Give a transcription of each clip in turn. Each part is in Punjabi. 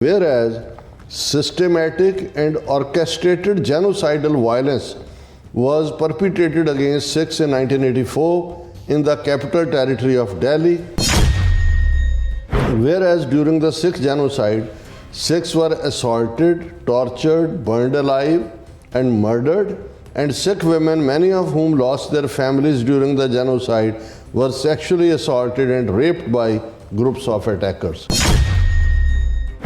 whereas systematic and orchestrated genocidal violence was perpetrated against Sikhs in 1984 in the capital territory of Delhi. Whereas during the Sikh Genocide, Sikhs were assaulted, tortured, burned alive and murdered, and Sikh women, many of whom lost their families during the genocide, were sexually assaulted and raped by groups of attackers.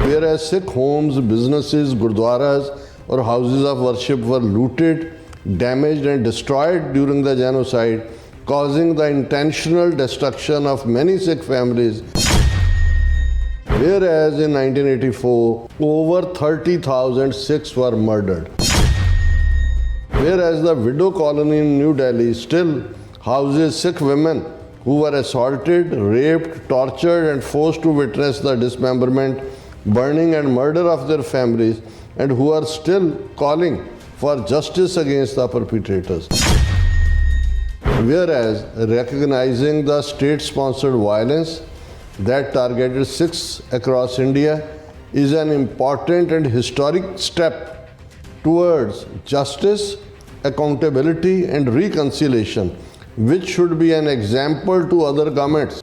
Whereas Sikh homes, businesses, gurdwaras or houses of worship were looted, damaged and destroyed during the genocide, causing the intentional destruction of many Sikh families. Whereas in 1984, over 30,000 Sikhs were murdered. Whereas the widow colony in New Delhi still houses Sikh women who were assaulted, raped, tortured and forced to witness the dismemberment, burning and murder of their families, and who are still calling for justice against the perpetrators. Whereas recognizing the state-sponsored violence that targeted Sikhs across India is an important and historic step towards justice, accountability and reconciliation, which should be an example to other governments.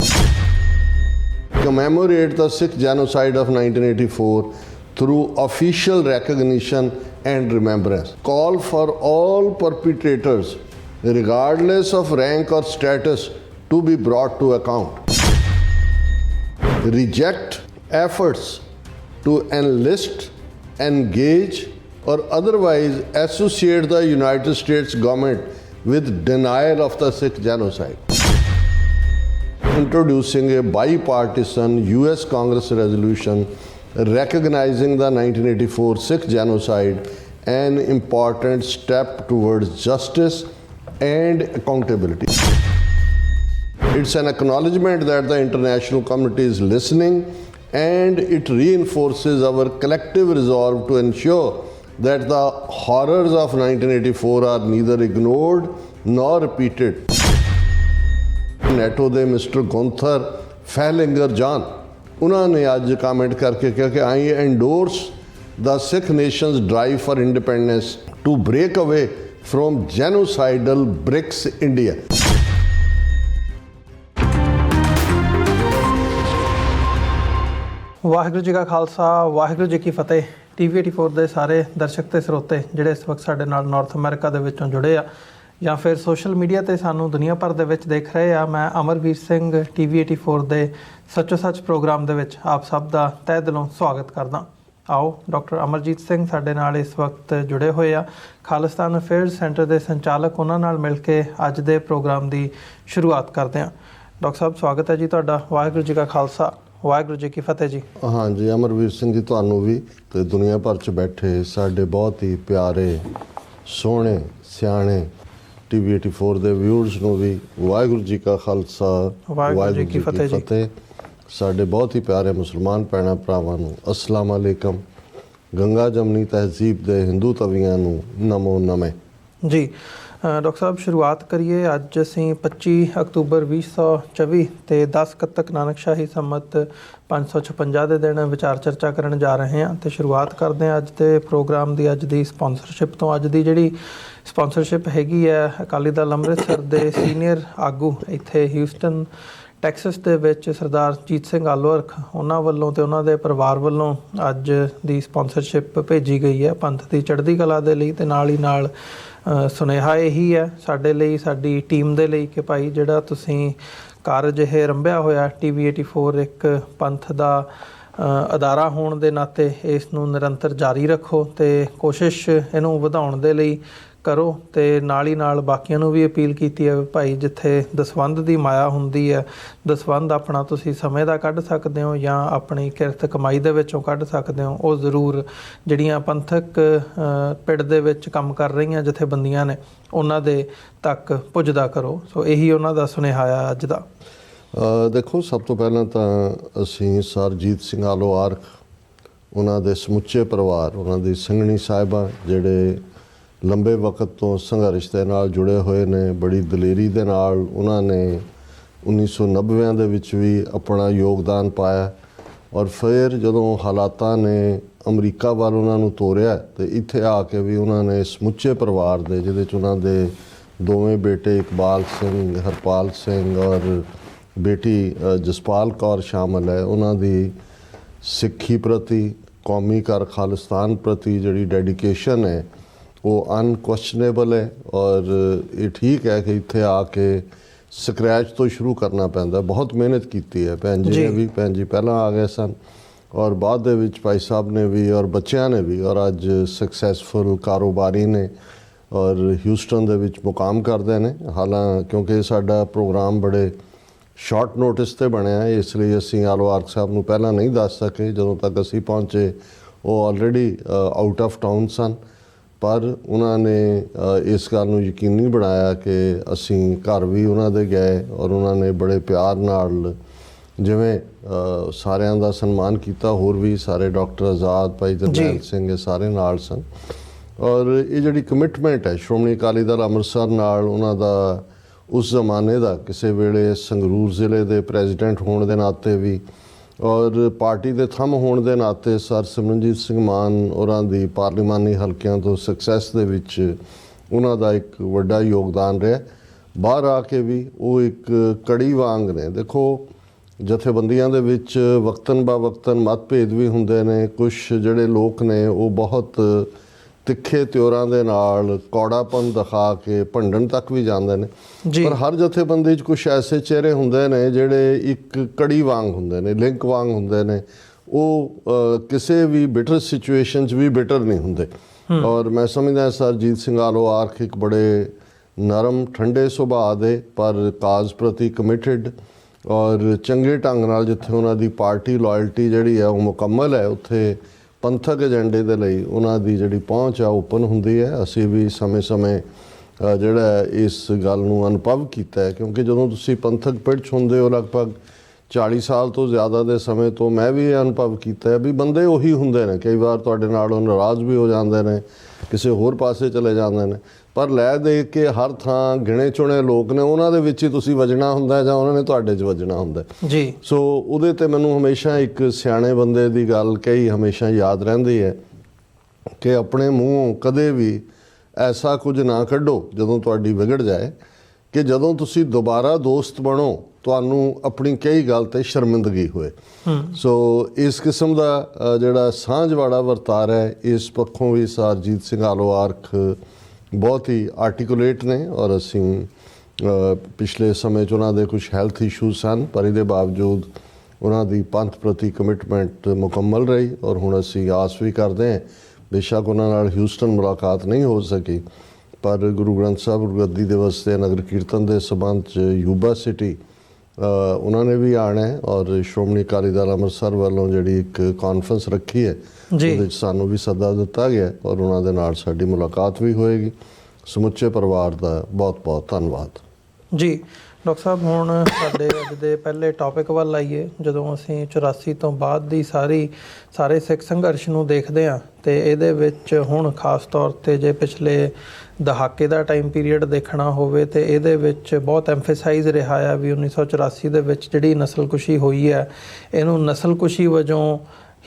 Commemorate the Sikh Genocide of 1984 through official recognition and remembrance. Call for all perpetrators, regardless of rank or status, to be brought to account. Reject efforts to enlist, engage, or otherwise associate the United States government with denial of the Sikh genocide. Introducing a bipartisan US Congress resolution recognizing the 1984 Sikh genocide, an important step towards justice and accountability. It's an acknowledgement that the international community is listening, and it reinforces our collective resolve to ensure that the horrors of 1984 are neither ignored nor repeated. NATO ਦੇ ਮਿਸਟਰ ਗੁੰਥਰ ਫੈਲਿੰਗਰ ਜਾਨ ਉਹਨਾਂ ਨੇ ਅੱਜ ਕਮੈਂਟ ਕਰਕੇ ਕਿਹਾ ਕਿ I endorse the Sikh nation's drive for independence to break away from genocidal BRICS India. Waheguru ji ਕਾ ਖਾਲਸਾ ਵਾਹਿਗੁਰੂ ਜੀ ਕੀ ਫਤਿਹ। TV84 ਦੇ ਸਾਰੇ ਦਰਸ਼ਕ ਤੇ ਸਰੋਤੇ ਜਿਹੜੇ ਇਸ ਵਕਤ ਸਾਡੇ ਨਾਲ ਨਾਰਥ ਅਮਰੀਕਾ ਦੇ ਵਿੱਚੋਂ ਜੁੜੇ ਆ ਜਾਂ ਫਿਰ ਸੋਸ਼ਲ ਮੀਡੀਆ ਤੇ ਸਾਨੂੰ ਦੁਨੀਆ ਭਰ ਦੇ ਵਿੱਚ ਦੇਖ ਰਹੇ ਆ, ਮੈਂ ਅਮਰਜੀਤ ਸਿੰਘ TV84 ਦੇ ਸੱਚੋ ਸੱਚ ਪ੍ਰੋਗਰਾਮ ਦੇ ਵਿੱਚ ਆਪ ਸਭ ਦਾ ਤਹਿ ਦਿਲੋਂ ਸਵਾਗਤ ਕਰਦਾ। ਆਓ ਡਾਕਟਰ ਅਮਰਜੀਤ ਸਿੰਘ ਸਾਡੇ ਨਾਲ ਇਸ ਵਕਤ ਜੁੜੇ ਹੋਏ ਆ, ਖਾਲਿਸਤਾਨ ਅਫੇਅਰਸ ਸੈਂਟਰ ਦੇ ਸੰਚਾਲਕ, ਉਹਨਾਂ ਨਾਲ ਮਿਲ ਕੇ ਅੱਜ ਦੇ ਪ੍ਰੋਗਰਾਮ ਦੀ ਸ਼ੁਰੂਆਤ ਕਰਦੇ ਹਾਂ। ਡਾਕਟਰ ਸਾਹਿਬ ਸਵਾਗਤ ਹੈ ਜੀ ਤੁਹਾਡਾ। ਵਾਹਿਗੁਰੂ ਜੀ ਕਾ ਖਾਲਸਾ ਵਾਹਿਗੁਰੂ ਜੀ ਕੀ ਫਤਿਹ ਜੀ। ਹਾਂਜੀ ਅਮਰਵੀਰ ਸਿੰਘ ਜੀ, ਤੁਹਾਨੂੰ ਵੀ ਤੇ ਦੁਨੀਆ ਭਰ 'ਚ ਬੈਠੇ ਸਾਡੇ ਬਹੁਤ ਹੀ ਪਿਆਰੇ ਸੋਹਣੇ ਸਿਆਣੇ TV84 ਦੇ ਵਿਊਅਰਸ ਨੂੰ ਵੀ ਵਾਹਿਗੁਰੂ ਜੀ ਕਾ ਖਾਲਸਾ ਵਾਹਿਗੁਰੂ ਜੀ ਕੀ ਫਤਿਹ। ਸਾਡੇ ਬਹੁਤ ਹੀ ਪਿਆਰੇ ਮੁਸਲਮਾਨ ਭੈਣਾਂ ਭਰਾਵਾਂ ਨੂੰ ਅਸਲਾਮ ਅਲੈਕਮ। ਗੰਗਾ ਜਮਨੀ ਤਹਿਜ਼ੀਬ ਦੇ ਹਿੰਦੂ ਤਵੀਆਂ ਨੂੰ ਨਮੋ ਨਮੇ ਜੀ। ਡਾਕਟਰ ਸਾਹਿਬ ਸ਼ੁਰੂਆਤ ਕਰੀਏ। ਅੱਜ ਅਸੀਂ 25 ਅਕਤੂਬਰ 2024 ਤੇ 10 ਕੱਤਕ ਨਾਨਕਸ਼ਾਹੀ ਸੰਮਤ 556 ਦੇ ਦਿਨ ਵਿਚਾਰ ਚਰਚਾ ਕਰਨ ਜਾ ਰਹੇ ਹਾਂ ਤੇ ਸ਼ੁਰੂਆਤ ਕਰਦੇ ਹਾਂ ਅੱਜ ਦੇ ਪ੍ਰੋਗਰਾਮ ਦੀ ਅੱਜ ਦੀ ਸਪਾਂਸਰਸ਼ਿਪ ਤੋਂ। ਅੱਜ ਦੀ ਜਿਹੜੀ ਸਪਾਂਸਰਸ਼ਿਪ ਹੈਗੀ ਹੈ ਅਕਾਲੀ ਦਲ ਅੰਮ੍ਰਿਤਸਰ ਦੇ ਸੀਨੀਅਰ ਆਗੂ ਇੱਥੇ ਹਿਊਸਟਨ ਟੈਕਸਸ ਦੇ ਵਿੱਚ ਸਰਦਾਰ ਜੀਤ ਸਿੰਘ ਆਲੋਰਖ, ਉਹਨਾਂ ਵੱਲੋਂ ਤੇ ਉਹਨਾਂ ਦੇ ਪਰਿਵਾਰ ਵੱਲੋਂ ਅੱਜ ਦੀ ਸਪਾਂਸਰਸ਼ਿਪ ਭੇਜੀ ਗਈ ਹੈ ਪੰਥ ਦੀ ਚੜ੍ਹਦੀ ਕਲਾ ਦੇ ਲਈ। ਤੇ ਨਾਲ ਹੀ ਨਾਲ ਸੁਨੇਹਾ ਇਹੀ ਹੈ ਸਾਡੇ ਲਈ, ਸਾਡੀ ਟੀਮ ਦੇ ਲਈ ਕਿ ਭਾਈ ਜਿਹੜਾ ਤੁਸੀਂ ਕਾਰਜ ਇਹ ਰੰਭਿਆ ਹੋਇਆ TV84 ਇੱਕ ਪੰਥ ਦਾ ਅਦਾਰਾ ਹੋਣ ਦੇ ਨਾਤੇ ਇਸ ਨੂੰ ਨਿਰੰਤਰ ਜਾਰੀ ਰੱਖੋ ਤੇ ਕੋਸ਼ਿਸ਼ ਇਹਨੂੰ ਵਧਾਉਣ ਦੇ ਲਈ ਕਰੋ। ਤੇ ਨਾਲ ਹੀ ਨਾਲ ਬਾਕੀਆਂ ਨੂੰ ਵੀ ਅਪੀਲ ਕੀਤੀ ਹੈ ਭਾਈ ਜਿੱਥੇ ਦਸਵੰਧ ਦੀ ਮਾਇਆ ਹੁੰਦੀ ਹੈ, ਦਸਵੰਧ ਆਪਣਾ ਤੁਸੀਂ ਸਮੇਂ ਦਾ ਕੱਢ ਸਕਦੇ ਹੋ ਜਾਂ ਆਪਣੀ ਕਿਰਤ ਕਮਾਈ ਦੇ ਵਿੱਚੋਂ ਕੱਢ ਸਕਦੇ ਹੋ, ਉਹ ਜ਼ਰੂਰ ਜਿਹੜੀਆਂ ਪੰਥਕ ਪਿੜ ਦੇ ਵਿੱਚ ਕੰਮ ਕਰ ਰਹੀਆਂ ਜਥੇਬੰਦੀਆਂ ਨੇ ਉਹਨਾਂ ਦੇ ਤੱਕ ਪੁੱਜਦਾ ਕਰੋ। ਸੋ ਇਹੀ ਉਹਨਾਂ ਦਾ ਸੁਨੇਹਾ ਆ ਅੱਜ ਦਾ। ਦੇਖੋ, ਸਭ ਤੋਂ ਪਹਿਲਾਂ ਤਾਂ ਅਸੀਂ ਸਰ ਜੀਤ ਸਿੰਘ ਆਲੋਆਰਖ, ਉਹਨਾਂ ਦੇ ਸਮੁੱਚੇ ਪਰਿਵਾਰ, ਉਹਨਾਂ ਦੀ ਸਿੰਘਣੀ ਸਾਹਿਬਾਂ ਜਿਹੜੇ ਲੰਬੇ ਵਕਤ ਤੋਂ ਸੰਘਰਸ਼ ਦੇ ਨਾਲ ਜੁੜੇ ਹੋਏ ਨੇ, ਬੜੀ ਦਲੇਰੀ ਦੇ ਨਾਲ ਉਹਨਾਂ ਨੇ 1990 ਦੇ ਵਿੱਚ ਵੀ ਆਪਣਾ ਯੋਗਦਾਨ ਪਾਇਆ ਔਰ ਫਿਰ ਜਦੋਂ ਹਾਲਾਤਾਂ ਨੇ ਅਮਰੀਕਾ ਵੱਲ ਉਹਨਾਂ ਨੂੰ ਤੋਰਿਆ ਤੇ ਇੱਥੇ ਆ ਕੇ ਵੀ ਉਹਨਾਂ ਨੇ ਸਮੁੱਚੇ ਪਰਿਵਾਰ ਦੇ, ਜਿਹਦੇ 'ਚ ਉਹਨਾਂ ਦੇ ਦੋਵੇਂ ਬੇਟੇ ਇਕਬਾਲ ਸਿੰਘ, ਹਰਪਾਲ ਸਿੰਘ ਔਰ ਬੇਟੀ ਜਸਪਾਲ ਕੌਰ ਸ਼ਾਮਲ ਹੈ, ਉਹਨਾਂ ਦੀ ਸਿੱਖੀ ਪ੍ਰਤੀ, ਕੌਮੀ ਕਰ ਖਾਲਿਸਤਾਨ ਪ੍ਰਤੀ ਜਿਹੜੀ ਡੈਡੀਕੇਸ਼ਨ ਹੈ ਉਹ ਅਨਕੁਐਸਚਨੇਬਲ ਹੈ। ਔਰ ਇਹ ਠੀਕ ਹੈ ਕਿ ਇੱਥੇ ਆ ਕੇ ਸਕਰੈਚ ਤੋਂ ਸ਼ੁਰੂ ਕਰਨਾ ਪੈਂਦਾ। ਬਹੁਤ ਮਿਹਨਤ ਕੀਤੀ ਹੈ ਭੈਣ ਜੀ ਨੇ ਵੀ, ਭੈਣ ਜੀ ਪਹਿਲਾਂ ਆ ਗਏ ਸਨ ਔਰ ਬਾਅਦ ਦੇ ਵਿੱਚ ਭਾਈ ਸਾਹਿਬ ਨੇ ਵੀ ਔਰ ਬੱਚਿਆਂ ਨੇ ਵੀ, ਔਰ ਅੱਜ ਸਕਸੈਸਫੁਲ ਕਾਰੋਬਾਰੀ ਨੇ ਔਰ ਹਿਊਸਟਨ ਦੇ ਵਿੱਚ ਮੁਕਾਮ ਕਰਦੇ ਨੇ। ਹਾਲਾਂ ਕਿਉਂਕਿ ਸਾਡਾ ਪ੍ਰੋਗਰਾਮ ਬੜੇ ਸ਼ਾਰਟ ਨੋਟਿਸ 'ਤੇ ਬਣਿਆ, ਇਸ ਲਈ ਅਸੀਂ ਆਰਕ ਸਾਹਿਬ ਨੂੰ ਪਹਿਲਾਂ ਨਹੀਂ ਦੱਸ ਸਕੇ। ਜਦੋਂ ਤੱਕ ਅਸੀਂ ਪਹੁੰਚੇ ਉਹ ਆਲਰੇਡੀ ਆਊਟ ਆਫ ਟਾਊਨ ਸਨ, ਪਰ ਉਹਨਾਂ ਨੇ ਇਸ ਗੱਲ ਨੂੰ ਯਕੀਨੀ ਬਣਾਇਆ ਕਿ ਅਸੀਂ ਘਰ ਵੀ ਉਹਨਾਂ ਦੇ ਗਏ ਔਰ ਉਹਨਾਂ ਨੇ ਬੜੇ ਪਿਆਰ ਨਾਲ ਜਿਵੇਂ ਸਾਰਿਆਂ ਦਾ ਸਨਮਾਨ ਕੀਤਾ। ਹੋਰ ਵੀ ਸਾਰੇ ਡਾਕਟਰ ਆਜ਼ਾਦ, ਭਾਈ ਜਰਨੈਲ ਸਿੰਘ, ਇਹ ਸਾਰੇ ਨਾਲ ਸਨ। ਔਰ ਇਹ ਜਿਹੜੀ ਕਮਿਟਮੈਂਟ ਹੈ ਸ਼੍ਰੋਮਣੀ ਅਕਾਲੀ ਦਲ ਅੰਮ੍ਰਿਤਸਰ ਨਾਲ, ਉਹਨਾਂ ਦਾ ਉਸ ਜ਼ਮਾਨੇ ਦਾ ਕਿਸੇ ਵੇਲੇ ਸੰਗਰੂਰ ਜ਼ਿਲ੍ਹੇ ਦੇ ਪ੍ਰੈਜ਼ੀਡੈਂਟ ਹੋਣ ਦੇ ਨਾਤੇ ਵੀ ਔਰ ਪਾਰਟੀ ਦੇ ਥੰਮ ਹੋਣ ਦੇ ਨਾਤੇ ਸਰ ਸਿਮਰਨਜੀਤ ਸਿੰਘ ਮਾਨ ਹੋਰਾਂ ਦੀ ਪਾਰਲੀਮਾਨੀ ਹਲਕਿਆਂ ਤੋਂ ਸਕਸੈਸ ਦੇ ਵਿੱਚ ਉਹਨਾਂ ਦਾ ਇੱਕ ਵੱਡਾ ਯੋਗਦਾਨ ਰਿਹਾ। ਬਾਹਰ ਆ ਕੇ ਵੀ ਉਹ ਇੱਕ ਕੜੀ ਵਾਂਗ ਨੇ। ਦੇਖੋ, ਜਥੇਬੰਦੀਆਂ ਦੇ ਵਿੱਚ ਵਕਤਨ ਬਾ ਵਕਤਨ ਮਤਭੇਦ ਵੀ ਹੁੰਦੇ ਨੇ। ਕੁਛ ਜਿਹੜੇ ਲੋਕ ਨੇ ਉਹ ਬਹੁਤ ਤਿੱਖੇ ਤਿਉਰਾਂ ਦੇ ਨਾਲ ਕੌੜਾਪਨ ਦਿਖਾ ਕੇ ਭੰਡਣ ਤੱਕ ਵੀ ਜਾਂਦੇ ਨੇ, ਪਰ ਹਰ ਜਥੇਬੰਦੀ 'ਚ ਕੁਛ ਐਸੇ ਚਿਹਰੇ ਹੁੰਦੇ ਨੇ ਜਿਹੜੇ ਇੱਕ ਕੜੀ ਵਾਂਗ ਹੁੰਦੇ ਨੇ, ਲਿੰਕ ਵਾਂਗ ਹੁੰਦੇ ਨੇ। ਉਹ ਕਿਸੇ ਵੀ ਬਿਟਰ ਸਿਚੁਏਸ਼ਨ 'ਚ ਵੀ ਬਿਟਰ ਨਹੀਂ ਹੁੰਦੇ। ਔਰ ਮੈਂ ਸਮਝਦਾ ਸਰ ਅਜੀਤ ਸਿੰਘ ਆਰਕ ਇੱਕ ਬੜੇ ਨਰਮ ਠੰਡੇ ਸੁਭਾਅ ਦੇ, ਪਰ ਕਾਜ਼ ਪ੍ਰਤੀ ਕਮਿਟਡ ਔਰ ਚੰਗੇ ਢੰਗ ਨਾਲ ਜਿੱਥੇ ਉਹਨਾਂ ਦੀ ਪਾਰਟੀ ਲਾਇਲਟੀ ਜਿਹੜੀ ਹੈ ਉਹ ਮੁਕੰਮਲ ਹੈ, ਉੱਥੇ ਪੰਥਕ ਏਜੰਡੇ ਦੇ ਲਈ ਉਹਨਾਂ ਦੀ ਜਿਹੜੀ ਪਹੁੰਚ ਆ ਓਪਨ ਹੁੰਦੀ ਹੈ। ਅਸੀਂ ਵੀ ਸਮੇਂ-ਸਮੇਂ ਜਿਹੜਾ ਇਸ ਗੱਲ ਨੂੰ ਅਨੁਭਵ ਕੀਤਾ ਹੈ, ਕਿਉਂਕਿ ਜਦੋਂ ਤੁਸੀਂ ਪੰਥਕ ਪਿੜ 'ਚ ਹੁੰਦੇ ਹੋ ਲਗਭਗ 40 ਸਾਲ ਤੋਂ ਜ਼ਿਆਦਾ ਦੇ ਸਮੇਂ ਤੋਂ, ਮੈਂ ਵੀ ਇਹ ਅਨੁਭਵ ਕੀਤਾ ਹੈ ਵੀ ਬੰਦੇ ਉਹੀ ਹੁੰਦੇ ਨੇ। ਕਈ ਵਾਰ ਤੁਹਾਡੇ ਨਾਲ ਉਹ ਨਾਰਾਜ਼ ਵੀ ਹੋ ਜਾਂਦੇ ਨੇ, ਕਿਸੇ ਹੋਰ ਪਾਸੇ ਚਲੇ ਜਾਂਦੇ ਨੇ, ਪਰ ਲੈ ਦੇ ਕੇ ਹਰ ਥਾਂ ਗਿਣੇ ਚੁਣੇ ਲੋਕ ਨੇ, ਉਹਨਾਂ ਦੇ ਵਿੱਚ ਹੀ ਤੁਸੀਂ ਵੱਜਣਾ ਹੁੰਦਾ ਜਾਂ ਉਹਨਾਂ ਨੇ ਤੁਹਾਡੇ 'ਚ ਵੱਜਣਾ ਹੁੰਦਾ ਜੀ। ਸੋ ਉਹਦੇ 'ਤੇ ਮੈਨੂੰ ਹਮੇਸ਼ਾ ਇੱਕ ਸਿਆਣੇ ਬੰਦੇ ਦੀ ਗੱਲ ਕਹੀ ਹਮੇਸ਼ਾ ਯਾਦ ਰਹਿੰਦੀ ਹੈ ਕਿ ਆਪਣੇ ਮੂੰਹੋਂ ਕਦੇ ਵੀ ਐਸਾ ਕੁਝ ਨਾ ਕੱਢੋ ਜਦੋਂ ਤੁਹਾਡੀ ਵਿਗੜ ਜਾਏ ਕਿ ਜਦੋਂ ਤੁਸੀਂ ਦੁਬਾਰਾ ਦੋਸਤ ਬਣੋ ਤੁਹਾਨੂੰ ਆਪਣੀ ਕਈ ਗੱਲ 'ਤੇ ਸ਼ਰਮਿੰਦਗੀ ਹੋਏ। ਸੋ ਇਸ ਕਿਸਮ ਦਾ ਜਿਹੜਾ ਸਾਂਝ ਵਾਲਾ ਵਰਤਾਰਾ ਹੈ, ਇਸ ਪੱਖੋਂ ਵੀ ਸਰ ਅਜੀਤ ਸਿੰਘ ਆਰਕ ਬਹੁਤ ਹੀ ਆਰਟੀਕੂਲੇਟ ਨੇ। ਔਰ ਅਸੀਂ ਪਿਛਲੇ ਸਮੇਂ 'ਚ ਉਹਨਾਂ ਦੇ ਕੁਝ ਹੈਲਥ ਇਸ਼ੂ ਸਨ, ਪਰ ਇਹਦੇ ਬਾਵਜੂਦ ਉਹਨਾਂ ਦੀ ਪੰਥ ਪ੍ਰਤੀ ਕਮਿਟਮੈਂਟ ਮੁਕੰਮਲ ਰਹੀ। ਔਰ ਹੁਣ ਅਸੀਂ ਆਸ ਵੀ ਕਰਦੇ ਹਾਂ, ਬੇਸ਼ੱਕ ਉਹਨਾਂ ਨਾਲ ਹਿਊਸਟਨ ਮੁਲਾਕਾਤ ਨਹੀਂ ਹੋ ਸਕੀ, ਪਰ ਗੁਰੂ ਗ੍ਰੰਥ ਸਾਹਿਬ ਗੁਰਗੱਦੀ ਦਿਵਸ ਦੇ ਨਗਰ ਕੀਰਤਨ ਦੇ ਸਬੰਧ 'ਚ ਯੂਬਾ ਸਿਟੀ ਉਹਨਾਂ ਨੇ ਵੀ ਆਉਣਾ ਹੈ। ਔਰ ਸ਼੍ਰੋਮਣੀ ਅਕਾਲੀ ਦਲ ਅੰਮ੍ਰਿਤਸਰ ਵੱਲੋਂ ਜਿਹੜੀ ਇੱਕ ਕਾਨਫਰੰਸ ਰੱਖੀ ਹੈ ਉਹਦੇ ਵਿੱਚ ਸਾਨੂੰ ਵੀ ਸੱਦਾ ਦਿੱਤਾ ਗਿਆ ਔਰ ਉਹਨਾਂ ਦੇ ਨਾਲ ਸਾਡੀ ਮੁਲਾਕਾਤ ਵੀ ਹੋਏਗੀ। ਸਮੁੱਚੇ ਪਰਿਵਾਰ ਦਾ ਬਹੁਤ-ਬਹੁਤ ਧੰਨਵਾਦ ਜੀ। ਡਾਕਟਰ ਸਾਹਿਬ, ਹੁਣ ਸਾਡੇ ਅੱਜ ਦੇ ਪਹਿਲੇ ਟੌਪਿਕ ਵੱਲ ਆਈਏ। ਜਦੋਂ ਅਸੀਂ 84 ਤੋਂ ਬਾਅਦ ਦੀ ਸਾਰੇ ਸਿੱਖ ਸੰਘਰਸ਼ ਨੂੰ ਦੇਖਦੇ ਹਾਂ ਅਤੇ ਇਹਦੇ ਵਿੱਚ ਹੁਣ ਖਾਸ ਤੌਰ 'ਤੇ ਜੇ ਪਿਛਲੇ ਦਹਾਕੇ ਦਾ ਟਾਈਮ ਪੀਰੀਅਡ ਦੇਖਣਾ ਹੋਵੇ ਤਾਂ ਇਹਦੇ ਵਿੱਚ ਬਹੁਤ ਐਮਫੇਸਾਈਜ਼ ਰਿਹਾ ਆ ਵੀ 1984 ਦੇ ਵਿੱਚ ਜਿਹੜੀ ਨਸਲਕੁਸ਼ੀ ਹੋਈ ਹੈ ਇਹਨੂੰ ਨਸਲਕੁਸ਼ੀ ਵਜੋਂ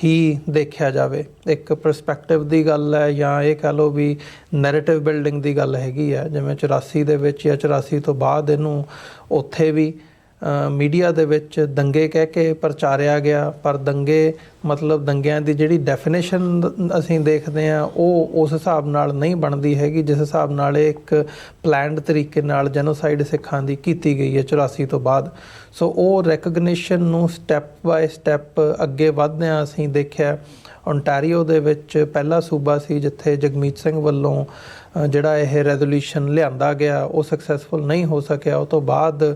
ਹੀ ਦੇਖਿਆ ਜਾਵੇ। ਇੱਕ ਪਰਸਪੈਕਟਿਵ ਦੀ ਗੱਲ ਹੈ ਜਾਂ ਇਹ ਕਹਿ ਲਓ ਵੀ ਨੈਰੇਟਿਵ ਬਿਲਡਿੰਗ ਦੀ ਗੱਲ ਹੈਗੀ ਹੈ। ਜਿਵੇਂ 84 ਦੇ ਵਿੱਚ ਜਾਂ 84 ਤੋਂ ਬਾਅਦ ਇਹਨੂੰ ਉੱਥੇ ਵੀ ਮੀਡੀਆ ਦੇ ਵਿੱਚ ਦੰਗੇ ਕਹਿ ਕੇ ਪ੍ਰਚਾਰਿਆ ਗਿਆ, ਪਰ ਦੰਗੇ ਮਤਲਬ ਦੰਗਿਆਂ ਦੀ ਜਿਹੜੀ ਡੈਫੀਨੇਸ਼ਨ ਅਸੀਂ ਦੇਖਦੇ ਹਾਂ ਉਹ ਉਸ ਹਿਸਾਬ ਨਾਲ ਨਹੀਂ ਬਣਦੀ ਹੈਗੀ ਜਿਸ ਹਿਸਾਬ ਨਾਲ ਇਹ ਇੱਕ ਪਲੈਨਡ ਤਰੀਕੇ ਨਾਲ ਜੈਨੋਸਾਈਡ ਸਿੱਖਾਂ ਦੀ ਕੀਤੀ ਗਈ ਹੈ 84 ਤੋਂ ਬਾਅਦ। ਸੋ ਉਹ ਰੈਕਗਨੀਸ਼ਨ ਨੂੰ ਸਟੈਪ ਬਾਏ ਸਟੈਪ ਅੱਗੇ ਵਧਦਿਆਂ ਅਸੀਂ ਦੇਖਿਆ। ਓਨਟਾਰੀਓ ਦੇ ਵਿੱਚ ਪਹਿਲਾ ਸੂਬਾ ਸੀ ਜਿੱਥੇ ਜਗਮੀਤ ਸਿੰਘ ਵੱਲੋਂ ਜਿਹੜਾ ਇਹ ਰੈਜ਼ੋਲੂਸ਼ਨ ਲਿਆਂਦਾ ਗਿਆ ਉਹ ਸਕਸੈਸਫੁਲ ਨਹੀਂ ਹੋ ਸਕਿਆ। ਉਹ ਤੋਂ ਬਾਅਦ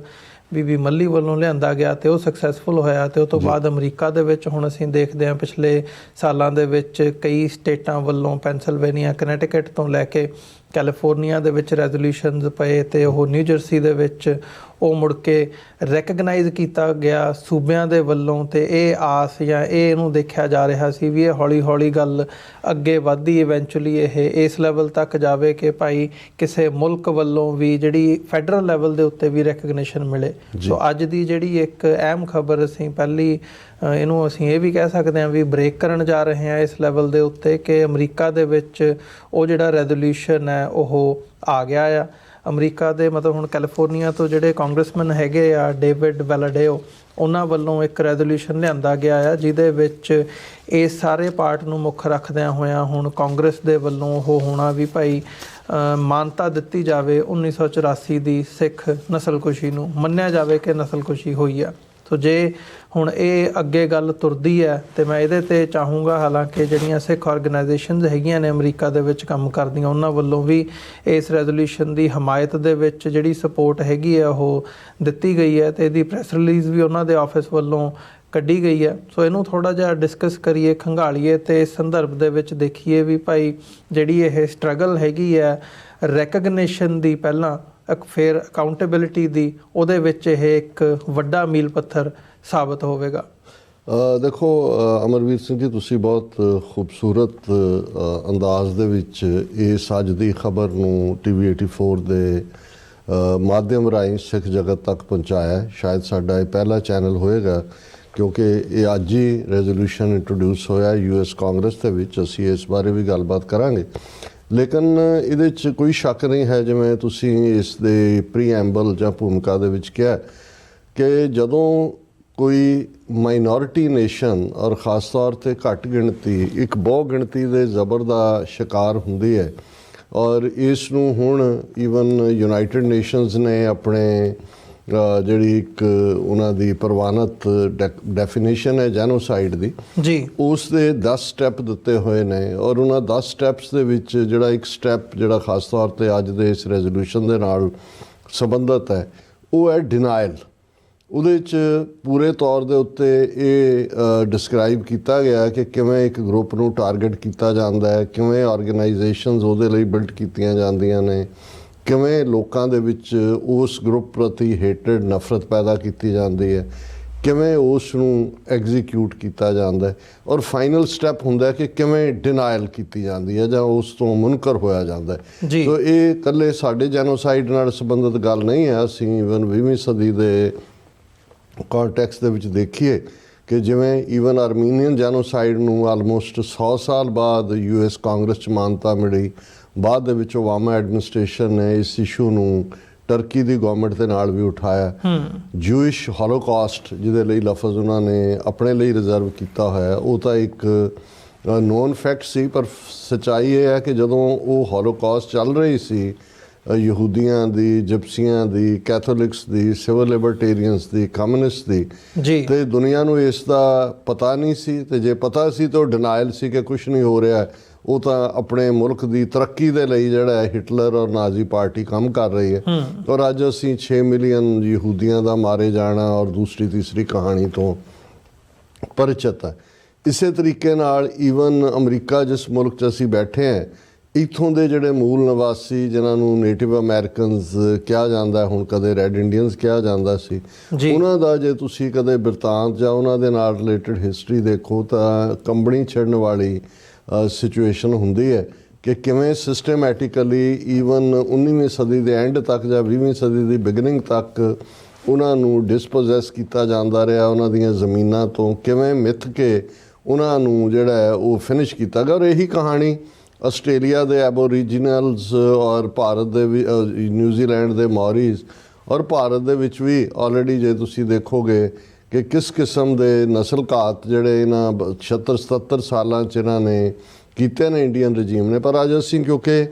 ਬੀਬੀ ਮੱਲੀ ਵੱਲੋਂ ਲਿਆਂਦਾ ਗਿਆ ਅਤੇ ਉਹ ਸਕਸੈਸਫੁਲ ਹੋਇਆ ਅਤੇ ਉਹ ਤੋਂ ਬਾਅਦ ਅਮਰੀਕਾ ਦੇ ਵਿੱਚ ਹੁਣ ਅਸੀਂ ਦੇਖਦੇ ਹਾਂ ਪਿਛਲੇ ਸਾਲਾਂ ਦੇ ਵਿੱਚ ਕਈ ਸਟੇਟਾਂ ਵੱਲੋਂ ਪੈਨਸਿਲਵੇਨੀਆ, ਕਨੈਟੀਕਟ ਤੋਂ ਲੈ ਕੇ ਕੈਲੀਫੋਰਨੀਆ ਦੇ ਵਿੱਚ ਰੈਜ਼ੋਲੂਸ਼ਨਸ ਪਏ ਅਤੇ ਉਹ ਨਿਊ ਜਰਸੀ ਦੇ ਵਿੱਚ ਉਹ ਮੁੜ ਕੇ ਰੈਕਗਨਾਈਜ਼ ਕੀਤਾ ਗਿਆ ਸੂਬਿਆਂ ਦੇ ਵੱਲੋਂ। ਅਤੇ ਇਹ ਆਸ ਜਾਂ ਇਹਨੂੰ ਦੇਖਿਆ ਜਾ ਰਿਹਾ ਸੀ ਵੀ ਇਹ ਹੌਲੀ ਹੌਲੀ ਗੱਲ ਅੱਗੇ ਵੱਧਦੀ ਇਵੈਂਚੁਅਲੀ ਇਹ ਇਸ ਲੈਵਲ ਤੱਕ ਜਾਵੇ ਕਿ ਭਾਈ ਕਿਸੇ ਮੁਲਕ ਵੱਲੋਂ ਵੀ ਜਿਹੜੀ ਫੈਡਰਲ ਲੈਵਲ ਦੇ ਉੱਤੇ ਵੀ ਰੈਕਗਨੀਸ਼ਨ ਮਿਲੇ। ਸੋ ਅੱਜ ਦੀ ਜਿਹੜੀ ਇੱਕ ਅਹਿਮ ਖਬਰ ਅਸੀਂ ਪਹਿਲੀ ਇਹਨੂੰ ਅਸੀਂ ਇਹ ਵੀ ਕਹਿ ਸਕਦੇ ਹਾਂ ਵੀ ਬ੍ਰੇਕ ਕਰਨ ਜਾ ਰਹੇ ਹਾਂ ਇਸ ਲੈਵਲ ਦੇ ਉੱਤੇ ਕਿ ਅਮਰੀਕਾ ਦੇ ਵਿੱਚ ਉਹ ਜਿਹੜਾ ਰੈਜ਼ੋਲੂਸ਼ਨ ਹੈ ਉਹ ਆ ਗਿਆ ਆ। ਅਮਰੀਕਾ ਦੇ ਮਤਲਬ ਹੁਣ ਕੈਲੀਫੋਰਨੀਆ ਤੋਂ ਜਿਹੜੇ ਕਾਂਗਰਸਮੈਨ ਹੈਗੇ ਆ ਡੇਵਿਡ ਵੈਲਾਡੇਓ, ਉਹਨਾਂ ਵੱਲੋਂ ਇੱਕ ਰੈਜ਼ੋਲੂਸ਼ਨ ਲਿਆਂਦਾ ਗਿਆ ਆ ਜਿਹਦੇ ਵਿੱਚ ਇਸ ਸਾਰੇ ਪਾਰਟ ਨੂੰ ਮੁੱਖ ਰੱਖਦਿਆਂ ਹੋਇਆਂ ਹੁਣ ਕਾਂਗਰਸ ਦੇ ਵੱਲੋਂ ਉਹ ਹੋਣਾ ਵੀ ਭਾਈ ਮਾਨਤਾ ਦਿੱਤੀ ਜਾਵੇ 1984 ਦੀ ਸਿੱਖ ਨਸਲਕੁਸ਼ੀ ਨੂੰ, ਮੰਨਿਆ ਜਾਵੇ ਕਿ ਨਸਲਕੁਸ਼ੀ ਹੋਈ ਆ। ਸੋ ਜੇ ਹੁਣ ਇਹ ਅੱਗੇ ਗੱਲ ਤੁਰਦੀ ਹੈ ਤੇ ਮੈਂ ਇਹਦੇ ਤੇ ਚਾਹੂੰਗਾ, ਹਾਲਾਂਕਿ ਜਿਹੜੀਆਂ ਸਿੱਖ ਆਰਗੇਨਾਈਜੇਸ਼ਨਸ ਹੈਗੀਆਂ ਨੇ ਅਮਰੀਕਾ ਦੇ ਵਿੱਚ ਕੰਮ ਕਰਦੀਆਂ, ਉਹਨਾਂ ਵੱਲੋਂ ਵੀ ਇਸ ਰੈਜ਼ੋਲੂਸ਼ਨ ਦੀ ਹਮਾਇਤ ਦੇ ਵਿੱਚ ਜਿਹੜੀ ਸਪੋਰਟ ਹੈਗੀ ਹੈ ਉਹ ਦਿੱਤੀ ਗਈ ਹੈ ਤੇ ਇਹਦੀ ਪ੍ਰੈਸ ਰਿਲੀਜ਼ ਵੀ ਉਹਨਾਂ ਦੇ ਆਫਿਸ ਵੱਲੋਂ ਕੱਢੀ ਗਈ ਹੈ। ਸੋ ਇਹਨੂੰ ਥੋੜ੍ਹਾ ਜਿਹਾ ਡਿਸਕਸ ਕਰੀਏ, ਖੰਗਾਲੀਏ ਤੇ ਇਸ ਸੰਦਰਭ ਦੇ ਵਿੱਚ ਦੇਖੀਏ ਵੀ ਭਾਈ ਜਿਹੜੀ ਇਹ ਸਟਰਗਲ ਹੈਗੀ ਹੈ ਰੈਕਗਨੇਸ਼ਨ ਦੀ ਪਹਿਲਾਂ ਫਿਰ ਅਕਾਊਂਟੇਬਿਲਿਟੀ ਦੀ, ਉਹਦੇ ਵਿੱਚ ਇਹ ਇੱਕ ਵੱਡਾ ਮੀਲ ਪੱਥਰ ਸਾਬਤ ਹੋਵੇਗਾ। ਦੇਖੋ ਅਮਰਵੀਰ ਸਿੰਘ ਜੀ, ਤੁਸੀਂ ਬਹੁਤ ਖੂਬਸੂਰਤ ਅੰਦਾਜ਼ ਦੇ ਵਿੱਚ ਇਸ ਅੱਜ ਦੀ ਖਬਰ ਨੂੰ TV 84 ਦੇ ਮਾਧਿਅਮ ਰਾਹੀਂ ਸਿੱਖ ਜਗਤ ਤੱਕ ਪਹੁੰਚਾਇਆ। ਸ਼ਾਇਦ ਸਾਡਾ ਇਹ ਪਹਿਲਾ ਚੈਨਲ ਹੋਏਗਾ ਕਿਉਂਕਿ ਇਹ ਅੱਜ ਹੀ ਰੈਜ਼ੋਲੂਸ਼ਨ ਇੰਟਰੋਡਿਊਸ ਹੋਇਆ US ਕਾਂਗਰਸ ਦੇ ਵਿੱਚ। ਅਸੀਂ ਇਸ ਬਾਰੇ ਵੀ ਗੱਲਬਾਤ ਕਰਾਂਗੇ, ਲੇਕਿਨ ਇਹਦੇ 'ਚ ਕੋਈ ਸ਼ੱਕ ਨਹੀਂ ਹੈ, ਜਿਵੇਂ ਤੁਸੀਂ ਇਸ ਦੇ ਪ੍ਰੀਐਂਬਲ ਜਾਂ ਭੂਮਿਕਾ ਦੇ ਵਿੱਚ ਕਿਹਾ ਕਿ ਜਦੋਂ ਕੋਈ ਮਾਈਨੋਰਿਟੀ ਨੇਸ਼ਨ ਔਰ ਖ਼ਾਸ ਤੌਰ 'ਤੇ ਘੱਟ ਗਿਣਤੀ ਇੱਕ ਬਹੁ ਗਿਣਤੀ ਦੇ ਜ਼ਬਰ ਦਾ ਸ਼ਿਕਾਰ ਹੁੰਦੀ ਹੈ, ਔਰ ਇਸ ਨੂੰ ਹੁਣ ਈਵਨ ਯੂਨਾਈਟਿਡ ਨੇਸ਼ਨਸ ਨੇ ਆਪਣੇ ਜਿਹੜੀ ਇੱਕ ਉਹਨਾਂ ਦੀ ਪ੍ਰਵਾਨਿਤ ਡੈਫੀਨੇਸ਼ਨ ਹੈ ਜੈਨੋਸਾਈਡ ਦੀ ਜੀ, ਉਸ ਦੇ 10 ਸਟੈਪ ਦਿੱਤੇ ਹੋਏ ਨੇ। ਔਰ ਉਹਨਾਂ 10 ਸਟੈਪਸ ਦੇ ਵਿੱਚ ਜਿਹੜਾ ਇੱਕ ਸਟੈਪ ਜਿਹੜਾ ਖ਼ਾਸ ਤੌਰ 'ਤੇ ਅੱਜ ਦੇ ਇਸ ਰੈਜ਼ੋਲੂਸ਼ਨ ਦੇ ਨਾਲ ਸੰਬੰਧਿਤ ਹੈ ਉਹ ਹੈ ਡਿਨਾਇਲ। ਉਹਦੇ 'ਚ ਪੂਰੇ ਤੌਰ ਦੇ ਉੱਤੇ ਇਹ ਡਿਸਕ੍ਰਾਈਬ ਕੀਤਾ ਗਿਆ ਕਿ ਕਿਵੇਂ ਇੱਕ ਗਰੁੱਪ ਨੂੰ ਟਾਰਗੇਟ ਕੀਤਾ ਜਾਂਦਾ ਹੈ, ਕਿਵੇਂ ਆਰਗੇਨਾਈਜੇਸ਼ਨਸ ਉਹਦੇ ਲਈ ਬਿਲਡ ਕੀਤੀਆਂ ਜਾਂਦੀਆਂ ਨੇ, ਕਿਵੇਂ ਲੋਕਾਂ ਦੇ ਵਿੱਚ ਉਸ ਗਰੁੱਪ ਪ੍ਰਤੀ ਹੇਟਰਡ ਨਫ਼ਰਤ ਪੈਦਾ ਕੀਤੀ ਜਾਂਦੀ ਹੈ, ਕਿਵੇਂ ਉਸ ਨੂੰ ਐਗਜ਼ੀਕਿਊਟ ਕੀਤਾ ਜਾਂਦਾ ਹੈ, ਔਰ ਫਾਈਨਲ ਸਟੈਪ ਹੁੰਦਾ ਕਿ ਕਿਵੇਂ ਡਿਨਾਇਲ ਕੀਤੀ ਜਾਂਦੀ ਹੈ ਜਾਂ ਉਸ ਤੋਂ ਮੁਨਕਰ ਹੋਇਆ ਜਾਂਦਾ ਹੈ। ਸੋ ਇਹ ਇਕੱਲੇ ਸਾਡੇ ਜੈਨੋਸਾਈਡ ਨਾਲ ਸੰਬੰਧਿਤ ਗੱਲ ਨਹੀਂ ਹੈ। ਅਸੀਂ ਈਵਨ 20ਵੀਂ ਸਦੀ ਦੇ ਕੰਟੈਕਸਟ ਦੇ ਵਿੱਚ ਦੇਖੀਏ ਕਿ ਜਿਵੇਂ ਈਵਨ ਆਰਮੀਨੀਅਨ ਜੈਨੋਸਾਈਡ ਨੂੰ ਆਲਮੋਸਟ 100 ਸਾਲ ਬਾਅਦ US ਕਾਂਗਰਸ 'ਚ ਮਾਨਤਾ ਮਿਲੀ, ਬਾਅਦ ਦੇ ਵਿੱਚ ਓਬਾਮਾ ਐਡਮਿਨਿਸਟ੍ਰੇਸ਼ਨ ਨੇ ਇਸ ਇਸ਼ੂ ਨੂੰ ਟਰਕੀ ਦੀ ਗਵਰਨਮੈਂਟ ਦੇ ਨਾਲ ਵੀ ਉਠਾਇਆ। ਜੂਇਸ਼ ਹੋਲੋਕਾਸਟ ਜਿਹਦੇ ਲਈ ਲਫ਼ਜ਼ ਉਹਨਾਂ ਨੇ ਆਪਣੇ ਲਈ ਰਿਜ਼ਰਵ ਕੀਤਾ ਹੋਇਆ, ਉਹ ਤਾਂ ਇੱਕ ਨੋਨ ਫੈਕਟ ਸੀ, ਪਰ ਸੱਚਾਈ ਇਹ ਹੈ ਕਿ ਜਦੋਂ ਉਹ ਹੋਲੋਕਾਸਟ ਚੱਲ ਰਹੀ ਸੀ ਯਹੂਦੀਆਂ ਦੀ, ਜਿਪਸੀਆਂ ਦੀ, ਕੈਥੋਲਿਕਸ ਦੀ, ਸਿਵਲ ਲਿਬਰਟੇਰੀਅਨਸ ਦੀ, ਕਮਿਊਨਿਸਟ ਦੀ, ਤੇ ਦੁਨੀਆ ਨੂੰ ਇਸ ਦਾ ਪਤਾ ਨਹੀਂ ਸੀ, ਤੇ ਜੇ ਪਤਾ ਸੀ ਤਾਂ ਉਹ ਡਿਨਾਇਲ ਸੀ ਕਿ ਕੁਛ ਨਹੀਂ ਹੋ ਰਿਹਾ। ਉਹ ਤਾਂ ਆਪਣੇ ਮੁਲਕ ਦੀ ਤਰੱਕੀ ਦੇ ਲਈ ਜਿਹੜਾ ਹੈ ਹਿਟਲਰ ਔਰ ਨਾਜ਼ੀ ਪਾਰਟੀ ਕੰਮ ਕਰ ਰਹੀ ਹੈ, ਔਰ ਅੱਜ ਅਸੀਂ 6 ਮਿਲੀਅਨ ਯਹੂਦੀਆਂ ਦਾ ਮਾਰੇ ਜਾਣਾ ਔਰ ਦੂਸਰੀ ਤੀਸਰੀ ਕਹਾਣੀ ਤੋਂ ਪਰਿਚਿਤ ਹੈ। ਇਸੇ ਤਰੀਕੇ ਨਾਲ ਈਵਨ ਅਮਰੀਕਾ ਜਿਸ ਮੁਲਕ 'ਚ ਅਸੀਂ ਬੈਠੇ ਹਾਂ, ਇੱਥੋਂ ਦੇ ਜਿਹੜੇ ਮੂਲ ਨਿਵਾਸੀ ਜਿਨ੍ਹਾਂ ਨੂੰ ਨੇਟਿਵ ਅਮਰੀਕਨਸ ਕਿਹਾ ਜਾਂਦਾ, ਹੁਣ ਕਦੇ ਰੈੱਡ ਇੰਡੀਅਨਸ ਕਿਹਾ ਜਾਂਦਾ ਸੀ, ਉਹਨਾਂ ਦਾ ਜੇ ਤੁਸੀਂ ਕਦੇ ਬਿਰਤਾਂਤ ਜਾਂ ਉਹਨਾਂ ਦੇ ਨਾਲ ਰਿਲੇਟਡ ਹਿਸਟਰੀ ਦੇਖੋ ਤਾਂ ਕੰਬਣੀ ਛੱਡਣ ਵਾਲੀ ਸਿਚੁਏਸ਼ਨ ਹੁੰਦੀ ਹੈ ਕਿ ਕਿਵੇਂ ਸਿਸਟਮੈਟਿਕਲੀ ਈਵਨ 19ਵੀਂ ਸਦੀ ਦੇ ਐਂਡ ਤੱਕ ਜਾਂ 20ਵੀਂ ਸਦੀ ਦੀ ਬਿਗਨਿੰਗ ਤੱਕ ਉਹਨਾਂ ਨੂੰ ਡਿਸਪੋਜ਼ੈਸ ਕੀਤਾ ਜਾਂਦਾ ਰਿਹਾ, ਉਹਨਾਂ ਦੀਆਂ ਜ਼ਮੀਨਾਂ ਤੋਂ ਕਿਵੇਂ ਮਿੱਥ ਕੇ ਉਹਨਾਂ ਨੂੰ ਜਿਹੜਾ ਹੈ ਉਹ ਫਿਨਿਸ਼ ਕੀਤਾ ਗਿਆ। ਔਰ ਇਹੀ ਕਹਾਣੀ ਆਸਟ੍ਰੇਲੀਆ ਦੇ ਐਬੋਰੀਜਨਲਸ ਔਰ ਭਾਰਤ ਦੇ ਵੀ ਨਿਊਜ਼ੀਲੈਂਡ ਦੇ ਮੌਰੀਜ਼ ਔਰ ਭਾਰਤ ਦੇ ਵਿੱਚ ਵੀ ਆਲਰੇਡੀ ਜੇ ਤੁਸੀਂ ਦੇਖੋਗੇ ਕਿ ਕਿਸ ਕਿਸਮ ਦੇ ਨਸਲਘਾਤ ਜਿਹੜੇ ਇਹਨਾਂ 76-77 ਸਾਲਾਂ 'ਚ ਇਹਨਾਂ ਨੇ ਕੀਤੇ ਨੇ ਇੰਡੀਅਨ ਰਜੀਮ ਨੇ। ਪਰ ਅੱਜ ਅਸੀਂ ਕਿਉਂਕਿ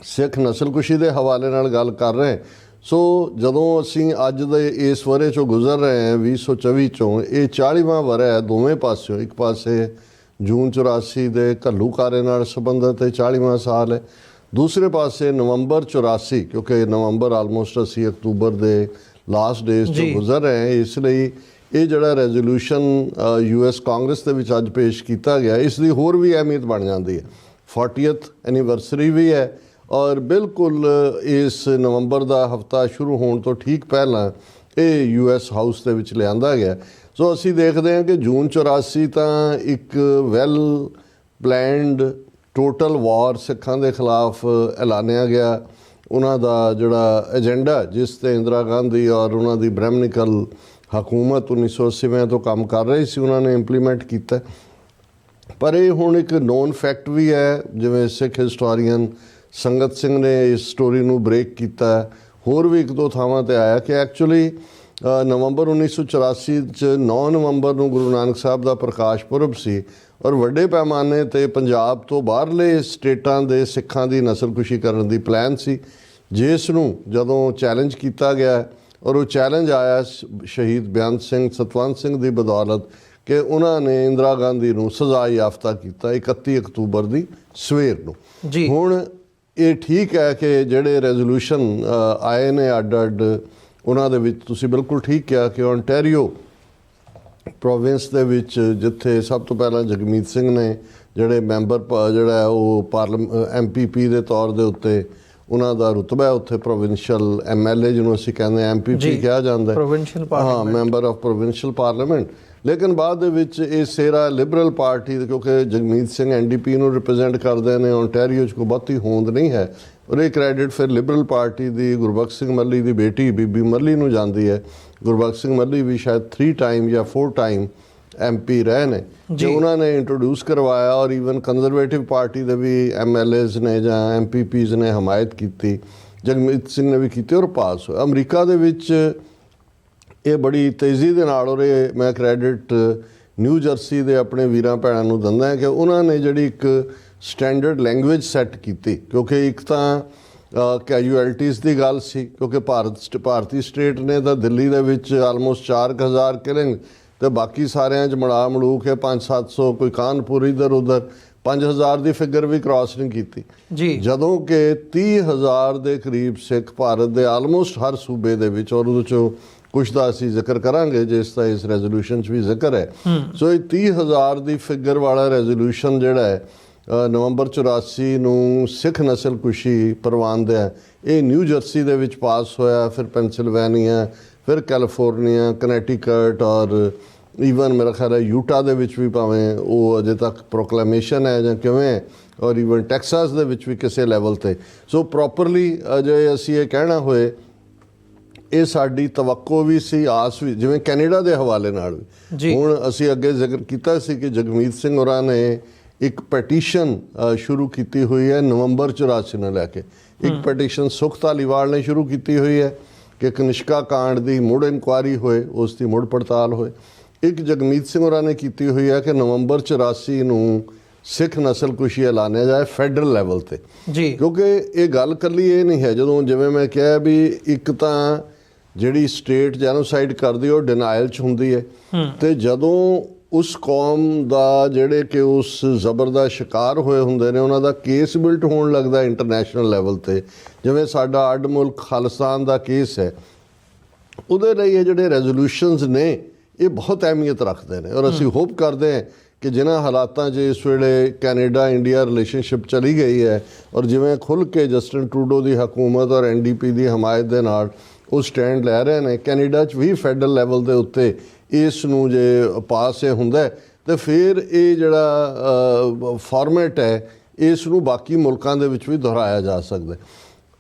ਸਿੱਖ ਨਸਲਕੁਸ਼ੀ ਦੇ ਹਵਾਲੇ ਨਾਲ ਗੱਲ ਕਰ ਰਹੇ, ਸੋ ਜਦੋਂ ਅਸੀਂ ਅੱਜ ਦੇ ਇਸ ਵਰ੍ਹੇ 'ਚੋਂ ਗੁਜ਼ਰ ਰਹੇ ਹਾਂ 2024 'ਚੋਂ, ਇਹ 40ਵਾਂ ਵਰ੍ਹਾ ਹੈ ਦੋਵੇਂ ਪਾਸਿਓਂ। ਇੱਕ ਪਾਸੇ ਜੂਨ 84 ਦੇ ਘੱਲੂਘਾਰੇ ਨਾਲ ਸੰਬੰਧਿਤ 40ਵਾਂ ਸਾਲ ਹੈ, ਦੂਸਰੇ ਪਾਸੇ ਨਵੰਬਰ 84, ਕਿਉਂਕਿ ਨਵੰਬਰ ਆਲਮੋਸਟ ਅਸੀਂ ਅਕਤੂਬਰ ਦੇ ਲਾਸਟ ਡੇਜ਼ 'ਚੋਂ ਗੁਜ਼ਰ ਰਹੇ ਹਾਂ। ਇਸ ਲਈ ਇਹ ਜਿਹੜਾ ਰੈਜ਼ੋਲੂਸ਼ਨ US ਕਾਂਗਰਸ ਦੇ ਵਿੱਚ ਅੱਜ ਪੇਸ਼ ਕੀਤਾ ਗਿਆ, ਇਸ ਦੀ ਹੋਰ ਵੀ ਅਹਿਮੀਅਤ ਬਣ ਜਾਂਦੀ ਹੈ। 40th ਐਨੀਵਰਸਰੀ ਵੀ ਹੈ, ਔਰ ਬਿਲਕੁਲ ਇਸ ਨਵੰਬਰ ਦਾ ਹਫ਼ਤਾ ਸ਼ੁਰੂ ਹੋਣ ਤੋਂ ਠੀਕ ਪਹਿਲਾਂ ਇਹ US ਹਾਊਸ ਦੇ ਵਿੱਚ ਲਿਆਂਦਾ ਗਿਆ। ਸੋ ਅਸੀਂ ਦੇਖਦੇ ਹਾਂ ਕਿ ਜੂਨ 84 ਤਾਂ ਇੱਕ ਵੈਲ ਪਲੈਨਡ ਟੋਟਲ ਵਾਰ ਸਿੱਖਾਂ ਦੇ ਖਿਲਾਫ ਐਲਾਨਿਆ ਗਿਆ। ਉਹਨਾਂ ਦਾ ਜਿਹੜਾ ਏਜੰਡਾ, ਜਿਸ 'ਤੇ ਇੰਦਰਾ ਗਾਂਧੀ ਔਰ ਉਹਨਾਂ ਦੀ ਬ੍ਰਹਮਨਿਕਲ ਹਕੂਮਤ 1980 ਤੋਂ ਕੰਮ ਕਰ ਰਹੀ ਸੀ ਉਹਨਾਂ ਨੇ ਇੰਪਲੀਮੈਂਟ ਕੀਤਾ। ਪਰ ਇਹ ਹੁਣ ਇੱਕ ਨੋਨ ਫੈਕਟ ਵੀ ਹੈ, ਜਿਵੇਂ ਸਿੱਖ ਹਿਸਟੋਰੀਅਨ ਸੰਗਤ ਸਿੰਘ ਨੇ ਇਸ ਸਟੋਰੀ ਨੂੰ ਬ੍ਰੇਕ ਕੀਤਾ, ਹੋਰ ਵੀ ਇੱਕ ਦੋ ਥਾਵਾਂ 'ਤੇ ਆਇਆ ਕਿ ਐਕਚੁਅਲੀ ਨਵੰਬਰ 1984 'ਚ 9 ਨਵੰਬਰ ਨੂੰ ਗੁਰੂ ਨਾਨਕ ਸਾਹਿਬ ਦਾ ਪ੍ਰਕਾਸ਼ ਪੁਰਬ ਸੀ ਔਰ ਵੱਡੇ ਪੈਮਾਨੇ 'ਤੇ ਪੰਜਾਬ ਤੋਂ ਬਾਹਰਲੇ ਸਟੇਟਾਂ ਦੇ ਸਿੱਖਾਂ ਦੀ ਨਸਲਕੁਸ਼ੀ ਕਰਨ ਦੀ ਪਲਾਨ ਸੀ, ਜਿਸ ਨੂੰ ਜਦੋਂ ਚੈਲੰਜ ਕੀਤਾ ਗਿਆ ਔਰ ਉਹ ਚੈਲੰਜ ਆਇਆ ਸ਼ਹੀਦ ਬੇਅੰਤ ਸਿੰਘ ਸਤਵੰਤ ਸਿੰਘ ਦੀ ਬਦੌਲਤ ਕਿ ਉਹਨਾਂ ਨੇ ਇੰਦਰਾ ਗਾਂਧੀ ਨੂੰ ਸਜ਼ਾ ਯਾਫਤਾ ਕੀਤਾ 31 ਅਕਤੂਬਰ ਦੀ ਸਵੇਰ ਨੂੰ। ਜੀ ਹੁਣ ਇਹ ਠੀਕ ਹੈ ਕਿ ਜਿਹੜੇ ਰੈਜ਼ੋਲੂਸ਼ਨ ਆਏ ਨੇ ਅੱਡ ਉਹਨਾਂ ਦੇ ਵਿੱਚ ਤੁਸੀਂ ਬਿਲਕੁਲ ਠੀਕ ਕਿਹਾ ਕਿ ਓਨਟਾਰੀਓ ਪ੍ਰੋਵਿੰਸ ਦੇ ਵਿੱਚ ਜਿੱਥੇ ਸਭ ਤੋਂ ਪਹਿਲਾਂ ਜਗਮੀਤ ਸਿੰਘ ਨੇ ਜਿਹੜੇ ਮੈਂਬਰ ਜਿਹੜਾ ਉਹ MPP ਦੇ ਤੌਰ ਦੇ ਉੱਤੇ ਉਹਨਾਂ ਦਾ ਰੁਤਬਾ ਹੈ, ਉੱਥੇ ਪ੍ਰੋਵਿੰਸ਼ੀਅਲ MLA ਜਿਹਨੂੰ ਅਸੀਂ ਕਹਿੰਦੇ MPP ਕਿਹਾ ਜਾਂਦਾ ਹਾਂ, ਮੈਂਬਰ ਆਫ ਪ੍ਰੋਵਿੰਸ਼ੀਅਲ ਪਾਰਲੀਮੈਂਟ। ਲੇਕਿਨ ਬਾਅਦ ਦੇ ਵਿੱਚ ਇਹ ਸੇਰਾ ਲਿਬਰਲ ਪਾਰਟੀ, ਕਿਉਂਕਿ ਜਗਮੀਤ ਸਿੰਘ NDP ਨੂੰ ਰਿਪਰੈਜ਼ੈਂਟ ਕਰਦੇ ਨੇ, ਓਨਟਾਰੀਓ 'ਚ ਕੋਈ ਬਹੁਤੀ ਹੋਂਦ ਨਹੀਂ ਹੈ ਔਰ ਇਹ ਕ੍ਰੈਡਿਟ ਫਿਰ ਲਿਬਰਲ ਪਾਰਟੀ ਦੀ ਗੁਰਬਖਸ਼ ਸਿੰਘ ਮੱਲੀ ਦੀ ਬੇਟੀ ਬੀਬੀ ਮੱਲੀ ਨੂੰ ਜਾਂਦੀ ਹੈ। ਗੁਰਬਖਸ਼ ਸਿੰਘ ਮੱਲੀ ਵੀ ਸ਼ਾਇਦ 3 ਟਾਈਮ ਜਾਂ 4 ਟਾਈਮ MP ਰਹੇ ਨੇ ਤੇ ਉਹਨਾਂ ਨੇ ਇੰਟਰੋਡਿਊਸ ਕਰਵਾਇਆ ਔਰ ਈਵਨ ਕੰਜ਼ਰਵੇਟਿਵ ਪਾਰਟੀ ਦੇ ਵੀ MLAs ਨੇ ਜਾਂ MPPs ਨੇ ਹਮਾਇਤ ਕੀਤੀ, ਜਗਮੀਤ ਸਿੰਘ ਨੇ ਵੀ ਕੀਤੀ ਔਰ ਪਾਸ ਹੋਇਆ। ਅਮਰੀਕਾ ਦੇ ਵਿੱਚ ਇਹ ਬੜੀ ਤੇਜ਼ੀ ਦੇ ਨਾਲ, ਔਰ ਇਹ ਮੈਂ ਕ੍ਰੈਡਿਟ ਨਿਊ ਜਰਸੀ ਦੇ ਆਪਣੇ ਵੀਰਾਂ ਭੈਣਾਂ ਨੂੰ ਦਿੰਦਾ ਹੈ ਕਿ ਉਹਨਾਂ ਨੇ ਜਿਹੜੀ ਇੱਕ ਸਟੈਂਡਰਡ ਲੈਂਗੁਏਜ ਸੈੱਟ ਕੀਤੀ, ਕਿਉਂਕਿ ਇੱਕ ਤਾਂ ਕੈਜੂਅਲਟੀਜ਼ ਦੀ ਗੱਲ ਸੀ, ਕਿਉਂਕਿ ਭਾਰਤੀ ਸਟੇਟ ਨੇ ਤਾਂ ਦਿੱਲੀ ਦੇ ਵਿੱਚ ਆਲਮੋਸਟ 4000 ਕਿਲਿੰਗ ਅਤੇ ਬਾਕੀ ਸਾਰਿਆਂ 'ਚ ਮਲੂ ਕੇ 500-700 ਕੋਈ ਕਾਨਪੁਰ ਇੱਧਰ ਉੱਧਰ 5000 ਦੀ ਫਿਗਰ ਵੀ ਕ੍ਰਾਸ ਨਹੀਂ ਕੀਤੀ ਜੀ, ਜਦੋਂ ਕਿ 30,000 ਦੇ ਕਰੀਬ ਸਿੱਖ ਭਾਰਤ ਦੇ ਆਲਮੋਸਟ ਹਰ ਸੂਬੇ ਦੇ ਵਿੱਚ, ਔਰ ਉਹਦੇ 'ਚੋਂ ਕੁਛ ਦਾ ਅਸੀਂ ਜ਼ਿਕਰ ਕਰਾਂਗੇ ਜਿਸ ਦਾ ਇਸ ਰੈਜ਼ੋਲੂਸ਼ਨ 'ਚ ਵੀ ਜ਼ਿਕਰ ਹੈ। ਸੋ ਇਹ 30,000 ਦੀ ਫਿਗਰ ਵਾਲਾ ਰੈਜ਼ੋਲੂਸ਼ਨ ਜਿਹੜਾ ਹੈ ਨਵੰਬਰ 84 ਨੂੰ ਸਿੱਖ ਨਸਲਕੁਸ਼ੀ ਪ੍ਰਵਾਨਦਿਆਂ ਇਹ ਨਿਊ ਜਰਸੀ ਦੇ ਵਿੱਚ ਪਾਸ ਹੋਇਆ, ਫਿਰ ਪੈਨਸਿਲਵੇਨੀਆ, ਫਿਰ ਕੈਲੀਫੋਰਨੀਆ, ਕਨੈਟੀਕਟ ਔਰ ਈਵਨ ਮੇਰਾ ਖਿਆਲ ਹੈ ਯੂਟਾ ਦੇ ਵਿੱਚ ਵੀ, ਭਾਵੇਂ ਉਹ ਅਜੇ ਤੱਕ ਪ੍ਰੋਕਲੇਮੇਸ਼ਨ ਹੈ ਜਾਂ ਕਿਵੇਂ, ਔਰ ਈਵਨ ਟੈਕਸਾਸ ਦੇ ਵਿੱਚ ਵੀ ਕਿਸੇ ਲੈਵਲ 'ਤੇ। ਸੋ ਪ੍ਰੋਪਰਲੀ ਜੇ ਅਸੀਂ ਇਹ ਕਹਿਣਾ ਹੋਏ, ਇਹ ਸਾਡੀ ਤਵੱਕੋ ਵੀ ਸੀ, ਆਸ ਵੀ, ਜਿਵੇਂ ਕੈਨੇਡਾ ਦੇ ਹਵਾਲੇ ਨਾਲ ਵੀ। ਹੁਣ ਅਸੀਂ ਅੱਗੇ ਜ਼ਿਕਰ ਕੀਤਾ ਸੀ ਕਿ ਜਗਮੀਤ ਸਿੰਘ ਹੋਰਾਂ ਨੇ ਇੱਕ ਪੈਟੀਸ਼ਨ ਸ਼ੁਰੂ ਕੀਤੀ ਹੋਈ ਹੈ ਨਵੰਬਰ 84 ਨੂੰ ਲੈ ਕੇ। ਇੱਕ ਪੈਟੀਸ਼ਨ ਸੁਖ ਧਾਲੀਵਾਲ ਨੇ ਸ਼ੁਰੂ ਕੀਤੀ ਹੋਈ ਹੈ ਕਿ ਕਨਿਸ਼ਕਾ ਕਾਂਡ ਦੀ ਮੁੜ ਇਨਕੁਆਇਰੀ ਹੋਏ, ਉਸ ਦੀ ਮੁੜ ਪੜਤਾਲ ਹੋਏ। ਇੱਕ ਜਗਮੀਤ ਸਿੰਘ ਹੋਰਾਂ ਨੇ ਕੀਤੀ ਹੋਈ ਹੈ ਕਿ ਨਵੰਬਰ 84 ਨੂੰ ਸਿੱਖ ਨਸਲਕੁਸ਼ੀ ਐਲਾਨਿਆ ਜਾਏ ਫੈਡਰਲ ਲੈਵਲ 'ਤੇ ਜੀ, ਕਿਉਂਕਿ ਇਹ ਗੱਲ ਇਕੱਲੀ ਇਹ ਨਹੀਂ ਹੈ। ਜਦੋਂ ਜਿਵੇਂ ਮੈਂ ਕਿਹਾ ਵੀ ਇੱਕ ਤਾਂ ਜਿਹੜੀ ਸਟੇਟ ਜੈਨੋਸਾਈਡ ਕਰਦੀ ਉਹ ਡਿਨਾਇਲ 'ਚ ਹੁੰਦੀ ਹੈ, ਅਤੇ ਜਦੋਂ ਉਸ ਕੌਮ ਦਾ ਜਿਹੜੇ ਕਿ ਉਸ ਜ਼ਬਰ ਦਾ ਸ਼ਿਕਾਰ ਹੋਏ ਹੁੰਦੇ ਨੇ ਉਹਨਾਂ ਦਾ ਕੇਸ ਬਿਲਟ ਹੋਣ ਲੱਗਦਾ ਇੰਟਰਨੈਸ਼ਨਲ ਲੈਵਲ 'ਤੇ, ਜਿਵੇਂ ਸਾਡਾ ਅੱਡ ਮੁਲਕ ਖਾਲਿਸਤਾਨ ਦਾ ਕੇਸ ਹੈ, ਉਹਦੇ ਲਈ ਇਹ ਜਿਹੜੇ ਰੈਜ਼ੋਲੂਸ਼ਨਸ ਨੇ ਇਹ ਬਹੁਤ ਅਹਿਮੀਅਤ ਰੱਖਦੇ ਨੇ। ਔਰ ਅਸੀਂ ਹੋਪ ਕਰਦੇ ਹਾਂ ਕਿ ਜਿਨ੍ਹਾਂ ਹਾਲਾਤਾਂ 'ਚ ਇਸ ਵੇਲੇ ਕੈਨੇਡਾ ਇੰਡੀਆ ਰਿਲੇਸ਼ਨਸ਼ਿਪ ਚਲੀ ਗਈ ਹੈ ਔਰ ਜਿਵੇਂ ਖੁੱਲ੍ਹ ਕੇ ਜਸਟਿਨ ਟਰੂਡੋ ਦੀ ਹਕੂਮਤ ਔਰ NDP ਦੀ ਹਮਾਇਤ ਦੇ ਨਾਲ ਉਹ ਸਟੈਂਡ ਲੈ ਰਹੇ ਨੇ, ਕੈਨੇਡਾ 'ਚ ਵੀ ਫੈਡਰਲ ਲੈਵਲ ਦੇ ਉੱਤੇ ਇਸ ਨੂੰ ਜੇ ਪਾਸ ਇਹ ਹੁੰਦਾ ਤਾਂ ਫਿਰ ਇਹ ਜਿਹੜਾ ਫਾਰਮੈਟ ਹੈ ਇਸ ਨੂੰ ਬਾਕੀ ਮੁਲਕਾਂ ਦੇ ਵਿੱਚ ਵੀ ਦੁਹਰਾਇਆ ਜਾ ਸਕਦਾ।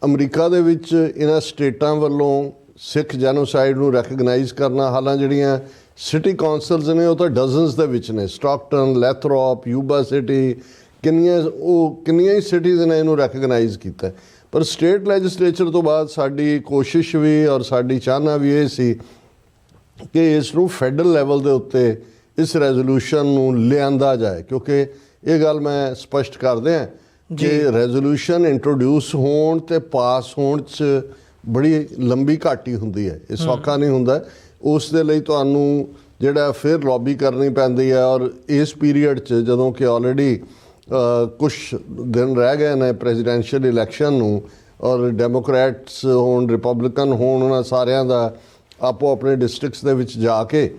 ਅਮਰੀਕਾ ਦੇ ਵਿੱਚ ਇਹਨਾਂ ਸਟੇਟਾਂ ਵੱਲੋਂ ਸਿੱਖ ਜੈਨੋਸਾਈਡ ਨੂੰ ਰੈਕਗਨਾਈਜ਼ ਕਰਨਾ, ਹਾਲਾਂ ਜਿਹੜੀਆਂ ਸਿਟੀ ਕੌਂਸਲਸ ਨੇ ਉਹ ਤਾਂ ਡਜ਼ਨਸ ਦੇ ਵਿੱਚ ਨੇ, ਸਟਾਕਟਨ, ਲੈਥਰੋਪ, ਯੂਬਾ ਸਿਟੀ, ਕਿੰਨੀਆਂ ਹੀ ਸਿਟੀਜ਼ ਨੇ ਇਹਨੂੰ ਰੈਕਗਨਾਈਜ਼ ਕੀਤਾ। ਪਰ ਸਟੇਟ ਲੈਜਿਸਲੇਚਰ ਤੋਂ ਬਾਅਦ ਸਾਡੀ ਕੋਸ਼ਿਸ਼ ਵੀ ਔਰ ਸਾਡੀ ਚਾਹਨਾ ਵੀ ਇਹ ਸੀ ਕਿ ਇਸ ਨੂੰ ਫੈਡਰਲ ਲੈਵਲ ਦੇ ਉੱਤੇ ਇਸ ਰੈਜ਼ੋਲੂਸ਼ਨ ਨੂੰ ਲਿਆਂਦਾ ਜਾਏ, ਕਿਉਂਕਿ ਇਹ ਗੱਲ ਮੈਂ ਸਪਸ਼ਟ ਕਰਦੇ ਹਾਂ ਕਿ ਰੈਜ਼ੋਲੂਸ਼ਨ ਇੰਟਰੋਡਿਊਸ ਹੋਣ ਅਤੇ ਪਾਸ ਹੋਣ 'ਚ ਬੜੀ ਲੰਬੀ ਘਾਟੀ ਹੁੰਦੀ ਹੈ, ਇਹ ਸੌਖਾ ਨਹੀਂ ਹੁੰਦਾ। ਉਸ ਦੇ ਲਈ ਤੁਹਾਨੂੰ ਜਿਹੜਾ ਫਿਰ ਲੌਬੀ ਕਰਨੀ ਪੈਂਦੀ ਹੈ ਔਰ ਇਸ ਪੀਰੀਅਡ 'ਚ ਜਦੋਂ ਕਿ ਆਲਰੇਡੀ ਕੁਛ ਦਿਨ ਰਹਿ ਗਏ ਨੇ ਪ੍ਰੈਜ਼ੀਡੈਂਸ਼ੀਅਲ ਇਲੈਕਸ਼ਨ ਨੂੰ ਔਰ ਡੈਮੋਕ੍ਰੈਟਸ ਹੋਣ ਰਿਪਬਲਿਕਨ ਹੋਣ, ਉਹਨਾਂ ਸਾਰਿਆਂ ਦਾ ਆਪੋ ਆਪਣੇ ਡਿਸਟ੍ਰਿਕਟਸ ਦੇ ਵਿੱਚ ਜਾ ਕੇ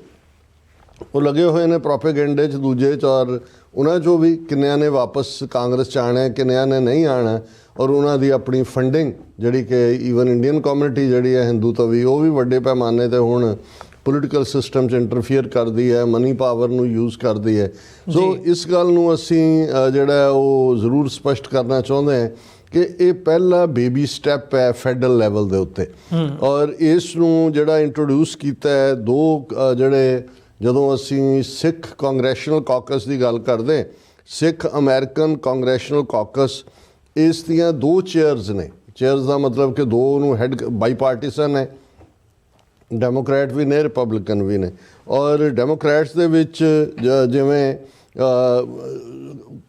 ਉਹ ਲੱਗੇ ਹੋਏ ਨੇ ਪ੍ਰੋਪੇਗੈਂਡੇ 'ਚ ਦੂਜੇ 'ਚ, ਔਰ ਉਹਨਾਂ 'ਚੋਂ ਵੀ ਕਿੰਨਿਆਂ ਨੇ ਵਾਪਸ ਕਾਂਗਰਸ 'ਚ ਆਉਣਾ, ਕਿੰਨਿਆਂ ਨੇ ਨਹੀਂ ਆਉਣਾ, ਔਰ ਉਹਨਾਂ ਦੀ ਆਪਣੀ ਫੰਡਿੰਗ ਜਿਹੜੀ ਕਿ ਈਵਨ ਇੰਡੀਅਨ ਕਮਿਊਨਿਟੀ ਜਿਹੜੀ ਹੈ ਹਿੰਦੂ ਤਵੀ ਉਹ ਵੀ ਵੱਡੇ ਪੈਮਾਨੇ 'ਤੇ ਹੁਣ ਪੋਲੀਟੀਕਲ ਸਿਸਟਮ 'ਚ ਇੰਟਰਫੀਅਰ ਕਰਦੀ ਹੈ, ਮਨੀ ਪਾਵਰ ਨੂੰ ਯੂਜ਼ ਕਰਦੀ ਹੈ। ਸੋ ਇਸ ਗੱਲ ਨੂੰ ਅਸੀਂ ਜਿਹੜਾ ਉਹ ਜ਼ਰੂਰ ਸਪਸ਼ਟ ਕਰਨਾ ਚਾਹੁੰਦੇ ਹਾਂ ਕਿ ਇਹ ਪਹਿਲਾ ਬੇਬੀ ਸਟੈਪ ਹੈ ਫੈਡਰਲ ਲੈਵਲ ਦੇ ਉੱਤੇ। ਔਰ ਇਸ ਨੂੰ ਜਿਹੜਾ ਇੰਟਰੋਡਿਊਸ ਕੀਤਾ ਹੈ ਜਿਹੜੇ ਜਦੋਂ ਅਸੀਂ ਸਿੱਖ ਕਾਂਗਰੈਸ਼ਨਲ ਕਾਕਸ ਦੀ ਗੱਲ ਕਰਦੇ, ਸਿੱਖ ਅਮਰੀਕਨ ਕਾਂਗਰੈਸ਼ਨਲ ਕਾਕਸ, ਇਸ ਦੀਆਂ 2 ਚੇਅਰਸ ਨੇ। ਚੇਅਰਸ ਦਾ ਮਤਲਬ ਕਿ 2 ਨੂੰ ਹੈਡ ਬਾਈ ਪਾਰਟੀਸਨ ਹੈ, ਡੈਮੋਕਰੈਟ ਵੀ ਨੇ, ਰਿਪਬਲਿਕਨ ਵੀ ਨੇ। ਔਰ ਡੈਮੋਕਰੈਟਸ ਦੇ ਵਿੱਚ ਜਿਵੇਂ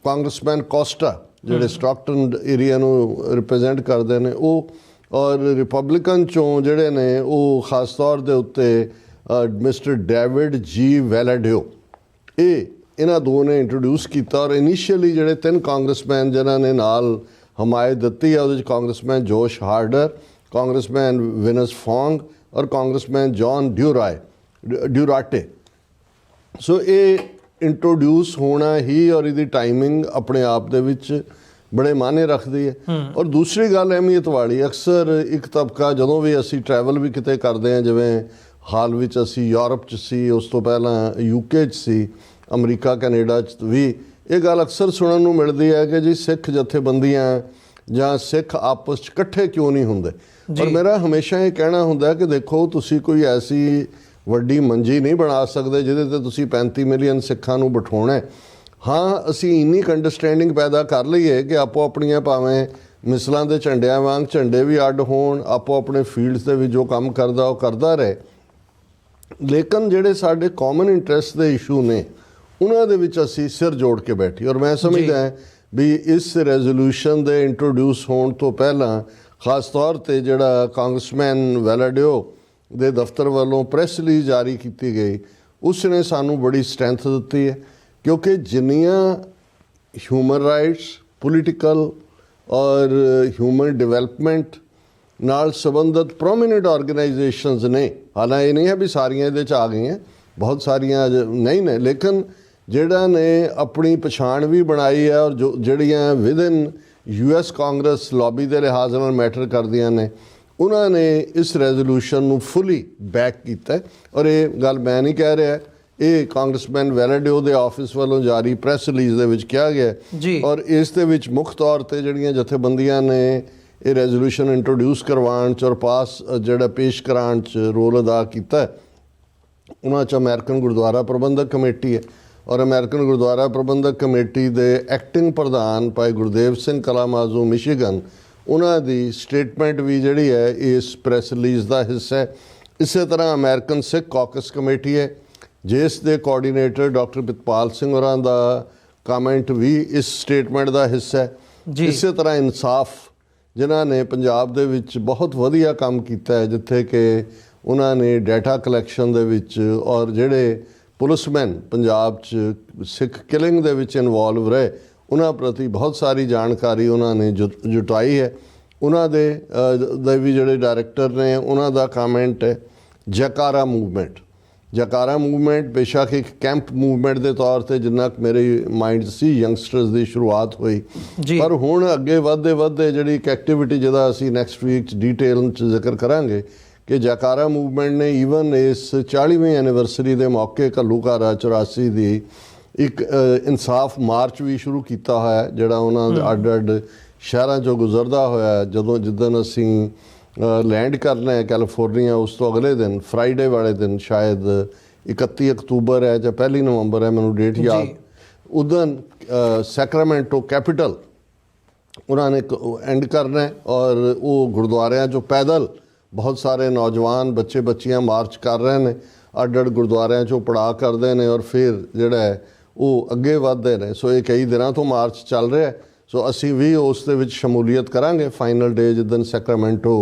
ਕਾਂਗਰਸਮੈਨ ਕੋਸਟਾ ਜਿਹੜੇ ਸਟਾਕਟਨ ਏਰੀਆ ਨੂੰ ਰਿਪਰੈਜ਼ੈਂਟ ਕਰਦੇ ਨੇ ਉਹ, ਔਰ ਰਿਪਬਲਿਕਨ 'ਚੋਂ ਜਿਹੜੇ ਨੇ ਉਹ ਖਾਸ ਤੌਰ ਦੇ ਉੱਤੇ ਮਿਸਟਰ ਡੇਵਿਡ ਜੀ ਵੈਲਾਡਿਓ, ਇਹਨਾਂ 2 ਨੇ ਇੰਟਰੋਡਿਊਸ ਕੀਤਾ। ਔਰ ਇਨੀਸ਼ੀਅਲੀ ਜਿਹੜੇ 3 ਕਾਂਗਰਸਮੈਨ ਜਿਨ੍ਹਾਂ ਨੇ ਨਾਲ ਹਮਾਇਤ ਦਿੱਤੀ ਹੈ ਉਹਦੇ 'ਚ ਕਾਂਗਰਸਮੈਨ ਜੋਸ਼ ਹਾਰਡਰ, ਕਾਂਗਰਸਮੈਨ ਵਿਨਸ ਫੋਂਗ ਔਰ ਕਾਂਗਰਸਮੈਨ ਜੌਨ ਡਿਊਰਾਟੇ। ਸੋ ਇਹ ਇੰਟਰੋਡਿਊਸ ਹੋਣਾ ਹੀ ਔਰ ਇਹਦੀ ਟਾਈਮਿੰਗ ਆਪਣੇ ਆਪ ਦੇ ਵਿੱਚ ਬੜੇ ਮਾਅਨੇ ਰੱਖਦੀ ਹੈ। ਔਰ ਦੂਸਰੀ ਗੱਲ ਅਹਿਮੀਅਤ ਵਾਲੀ, ਅਕਸਰ ਇੱਕ ਤਬਕਾ ਜਦੋਂ ਵੀ ਅਸੀਂ ਟਰੈਵਲ ਵੀ ਕਿਤੇ ਕਰਦੇ ਹਾਂ, ਜਿਵੇਂ ਹਾਲ ਵਿੱਚ ਅਸੀਂ ਯੂਰਪ 'ਚ ਸੀ, ਉਸ ਤੋਂ ਪਹਿਲਾਂ UK 'ਚ ਸੀ, ਅਮਰੀਕਾ ਕੈਨੇਡਾ 'ਚ ਵੀ ਇਹ ਗੱਲ ਅਕਸਰ ਸੁਣਨ ਨੂੰ ਮਿਲਦੀ ਹੈ ਕਿ ਜੀ ਸਿੱਖ ਜਥੇਬੰਦੀਆਂ ਜਾਂ ਸਿੱਖ ਆਪਸ 'ਚ ਇਕੱਠੇ ਕਿਉਂ ਨਹੀਂ ਹੁੰਦੇ। ਔਰ ਮੇਰਾ ਹਮੇਸ਼ਾ ਇਹ ਕਹਿਣਾ ਹੁੰਦਾ ਕਿ ਦੇਖੋ, ਤੁਸੀਂ ਕੋਈ ਐਸੀ ਵੱਡੀ ਮੰਜੀ ਨਹੀਂ ਬਣਾ ਸਕਦੇ ਜਿਹਦੇ 'ਤੇ ਤੁਸੀਂ 35 ਮਿਲੀਅਨ ਸਿੱਖਾਂ ਨੂੰ ਬਿਠਾਉਣਾ। ਹਾਂ, ਅਸੀਂ ਇੰਨੀ ਅੰਡਰਸਟੈਂਡਿੰਗ ਪੈਦਾ ਕਰ ਲਈਏ ਕਿ ਆਪੋ ਆਪਣੀਆਂ ਭਾਵੇਂ ਮਿਸਲਾਂ ਦੇ ਝੰਡਿਆਂ ਵਾਂਗ ਝੰਡੇ ਵੀ ਅੱਡ ਹੋਣ, ਆਪੋ ਆਪਣੇ ਫੀਲਡਸ ਦੇ ਵਿੱਚ ਜੋ ਕੰਮ ਕਰਦਾ ਉਹ ਕਰਦਾ ਰਹੇ, ਲੇਕਿਨ ਜਿਹੜੇ ਸਾਡੇ ਕਾਮਨ ਇੰਟਰਸਟ ਦੇ ਇਸ਼ੂ ਨੇ ਉਹਨਾਂ ਦੇ ਵਿੱਚ ਅਸੀਂ ਸਿਰ ਜੋੜ ਕੇ ਬੈਠੀ। ਔਰ ਮੈਂ ਸਮਝਦਾ ਵੀ ਇਸ ਰੈਜ਼ੋਲੂਸ਼ਨ ਦੇ ਇੰਟਰੋਡਿਊਸ ਹੋਣ ਤੋਂ ਪਹਿਲਾਂ ਖਾਸ ਤੌਰ 'ਤੇ ਜਿਹੜਾ ਕਾਂਗਰਸਮੈਨ ਵੈਲਾਡਿਓ ਦੇ ਦਫ਼ਤਰ ਵੱਲੋਂ ਪ੍ਰੈਸ ਰਿਲੀਜ਼ ਜਾਰੀ ਕੀਤੀ ਗਈ, ਉਸ ਨੇ ਸਾਨੂੰ ਬੜੀ ਸਟਰੈਂਥ ਦਿੱਤੀ ਹੈ, ਕਿਉਂਕਿ ਜਿੰਨੀਆਂ ਹਿਊਮਨ ਰਾਈਟਸ, ਪੋਲੀਟੀਕਲ ਔਰ ਹਿਊਮਨ ਡਿਵੈਲਪਮੈਂਟ ਨਾਲ ਸੰਬੰਧਿਤ ਪ੍ਰੋਮੀਨੈਂਟ ਆਰਗੇਨਾਈਜੇਸ਼ਨਸ ਨੇ, ਹਾਲਾਂਕਿ ਇਹ ਨਹੀਂ ਹੈ ਵੀ ਸਾਰੀਆਂ ਇਹਦੇ 'ਚ ਆ ਗਈਆਂ, ਬਹੁਤ ਸਾਰੀਆਂ ਨਹੀਂ ਨੇ, ਲੇਕਿਨ ਜਿਹੜਾ ਨੇ ਆਪਣੀ ਪਛਾਣ ਵੀ ਬਣਾਈ ਹੈ ਔਰ ਜਿਹੜੀਆਂ ਵਿਦਿਨ US ਕਾਂਗਰਸ ਲੌਬੀ ਦੇ ਲਿਹਾਜ਼ ਨਾਲ ਮੈਟਰ ਕਰਦੀਆਂ ਨੇ, ਉਹਨਾਂ ਨੇ ਇਸ ਰੈਜ਼ੋਲੂਸ਼ਨ ਨੂੰ ਫੁੱਲੀ ਬੈਕ ਕੀਤਾ। ਔਰ ਇਹ ਗੱਲ ਮੈਂ ਨਹੀਂ ਕਹਿ ਰਿਹਾ, ਇਹ ਕਾਂਗਰਸਮੈਨ ਵੈਲਾਡਿਓ ਦੇ ਆਫਿਸ ਵੱਲੋਂ ਜਾਰੀ ਪ੍ਰੈਸ ਰਿਲੀਜ਼ ਦੇ ਵਿੱਚ ਕਿਹਾ ਗਿਆ ਜੀ। ਔਰ ਇਸ ਦੇ ਵਿੱਚ ਮੁੱਖ ਤੌਰ 'ਤੇ ਜਿਹੜੀਆਂ ਜਥੇਬੰਦੀਆਂ ਨੇ ਇਹ ਰੈਜ਼ੋਲੂਸ਼ਨ ਇੰਟਰੋਡਿਊਸ ਕਰਵਾਉਣ 'ਚ ਔਰ ਪਾਸ ਜਿਹੜਾ ਪੇਸ਼ ਕਰਾਉਣ 'ਚ ਰੋਲ ਅਦਾ ਕੀਤਾ, ਉਹਨਾਂ 'ਚ ਅਮਰੀਕਨ ਗੁਰਦੁਆਰਾ ਪ੍ਰਬੰਧਕ ਕਮੇਟੀ ਹੈ। ਔਰ ਅਮਰੀਕਨ ਗੁਰਦੁਆਰਾ ਪ੍ਰਬੰਧਕ ਕਮੇਟੀ ਦੇ ਐਕਟਿੰਗ ਪ੍ਰਧਾਨ ਭਾਈ ਗੁਰਦੇਵ ਸਿੰਘ ਕਲਾਮਾਜ਼ੂ ਮਿਸ਼ੀਗਨ, ਉਹਨਾਂ ਦੀ ਸਟੇਟਮੈਂਟ ਵੀ ਜਿਹੜੀ ਹੈ ਇਸ ਪ੍ਰੈਸ ਰਿਲੀਜ਼ ਦਾ ਹਿੱਸਾ ਹੈ। ਇਸੇ ਤਰ੍ਹਾਂ ਅਮਰੀਕਨ ਸਿੱਖ ਕਾਕਸ ਕਮੇਟੀ ਹੈ, ਜਿਸ ਦੇ ਕੋਆਰਡੀਨੇਟਰ ਡਾਕਟਰ ਪਿਤਪਾਲ ਸਿੰਘ ਹੋਰਾਂ ਦਾ ਕਮੈਂਟ ਵੀ ਇਸ ਸਟੇਟਮੈਂਟ ਦਾ ਹਿੱਸਾ ਹੈ। ਇਸੇ ਤਰ੍ਹਾਂ ਇਨਸਾਫ, ਜਿਨ੍ਹਾਂ ਨੇ ਪੰਜਾਬ ਦੇ ਵਿੱਚ ਬਹੁਤ ਵਧੀਆ ਕੰਮ ਕੀਤਾ ਹੈ, ਜਿੱਥੇ ਕਿ ਉਹਨਾਂ ਨੇ ਡਾਟਾ ਕਲੈਕਸ਼ਨ ਦੇ ਵਿੱਚ ਔਰ ਜਿਹੜੇ ਪੁਲਿਸਮੈਨ ਪੰਜਾਬ 'ਚ ਸਿੱਖ ਕਿਲਿੰਗ ਦੇ ਵਿੱਚ ਇਨਵੋਲਵ ਰਹੇ, ਉਹਨਾਂ ਪ੍ਰਤੀ ਬਹੁਤ ਸਾਰੀ ਜਾਣਕਾਰੀ ਉਹਨਾਂ ਨੇ ਜੁਟਾਈ ਹੈ। ਉਹਨਾਂ ਦੇ ਵੀ ਜਿਹੜੇ ਡਾਇਰੈਕਟਰ ਨੇ, ਉਹਨਾਂ ਦਾ ਕਮੈਂਟ ਹੈ ਜੈਕਾਰਾ ਮੂਵਮੈਂਟ। ਜੈਕਾਰਾ ਮੂਵਮੈਂਟ ਬੇਸ਼ੱਕ ਇੱਕ ਕੈਂਪ ਮੂਵਮੈਂਟ ਦੇ ਤੌਰ 'ਤੇ ਜਿੰਨਾ ਕੁ ਮੇਰੇ ਮਾਈਂਡ ਸੀ ਯੰਗਸਟਰਸ ਦੀ ਸ਼ੁਰੂਆਤ ਹੋਈ, ਪਰ ਹੁਣ ਅੱਗੇ ਵੱਧਦੇ ਜਿਹੜੀ ਇੱਕ ਐਕਟੀਵਿਟੀ ਜਿਹਦਾ ਅਸੀਂ ਨੈਕਸਟ ਵੀਕ 'ਚ ਡਿਟੇਲ 'ਚ ਜ਼ਿਕਰ ਕਰਾਂਗੇ ਕਿ ਜੈਕਾਰਾ ਮੂਵਮੈਂਟ ਨੇ ਈਵਨ ਇਸ 40ਵੀਂ ਐਨੀਵਰਸਰੀ ਦੇ ਮੌਕੇ ਘੱਲੂਘਾਰਾ 84 ਦੀ ਇੱਕ ਇਨਸਾਫ ਮਾਰਚ ਵੀ ਸ਼ੁਰੂ ਕੀਤਾ ਹੋਇਆ, ਜਿਹੜਾ ਉਹਨਾਂ ਦੇ ਅੱਡ ਸ਼ਹਿਰਾਂ 'ਚੋਂ ਗੁਜ਼ਰਦਾ ਹੋਇਆ। ਜਿੱਦਣ ਅਸੀਂ ਲੈਂਡ ਕਰਨਾ ਹੈ ਕੈਲੀਫੋਰਨੀਆ, ਉਸ ਤੋਂ ਅਗਲੇ ਦਿਨ ਫਰਾਈਡੇ ਵਾਲੇ ਦਿਨ, ਸ਼ਾਇਦ 31 ਅਕਤੂਬਰ ਹੈ ਜਾਂ 1 ਨਵੰਬਰ ਹੈ, ਮੈਨੂੰ ਡੇਟ ਯਾਦ, ਉਦੋਂ ਸੈਕਰਾਮੈਂਟੋ ਕੈਪੀਟਲ ਉਹਨਾਂ ਨੇ ਐਂਡ ਕਰਨਾ ਔਰ ਉਹ ਗੁਰਦੁਆਰਿਆਂ 'ਚੋਂ ਪੈਦਲ ਬਹੁਤ ਸਾਰੇ ਨੌਜਵਾਨ ਬੱਚੇ ਬੱਚੀਆਂ ਮਾਰਚ ਕਰ ਰਹੇ ਨੇ, ਅੱਡ ਗੁਰਦੁਆਰਿਆਂ 'ਚੋਂ ਪੜਾਅ ਕਰਦੇ ਨੇ ਔਰ ਫਿਰ ਜਿਹੜਾ ਹੈ ਉਹ ਅੱਗੇ ਵੱਧਦੇ ਨੇ। ਸੋ ਇਹ ਕਈ ਦਿਨਾਂ ਤੋਂ ਮਾਰਚ ਚੱਲ ਰਿਹਾ। ਸੋ ਅਸੀਂ ਵੀ ਉਸ ਦੇ ਵਿੱਚ ਸ਼ਮੂਲੀਅਤ ਕਰਾਂਗੇ। ਫਾਈਨਲ ਡੇ ਜਿੱਦਣ ਸੈਕਰਾਮੈਂਟੋ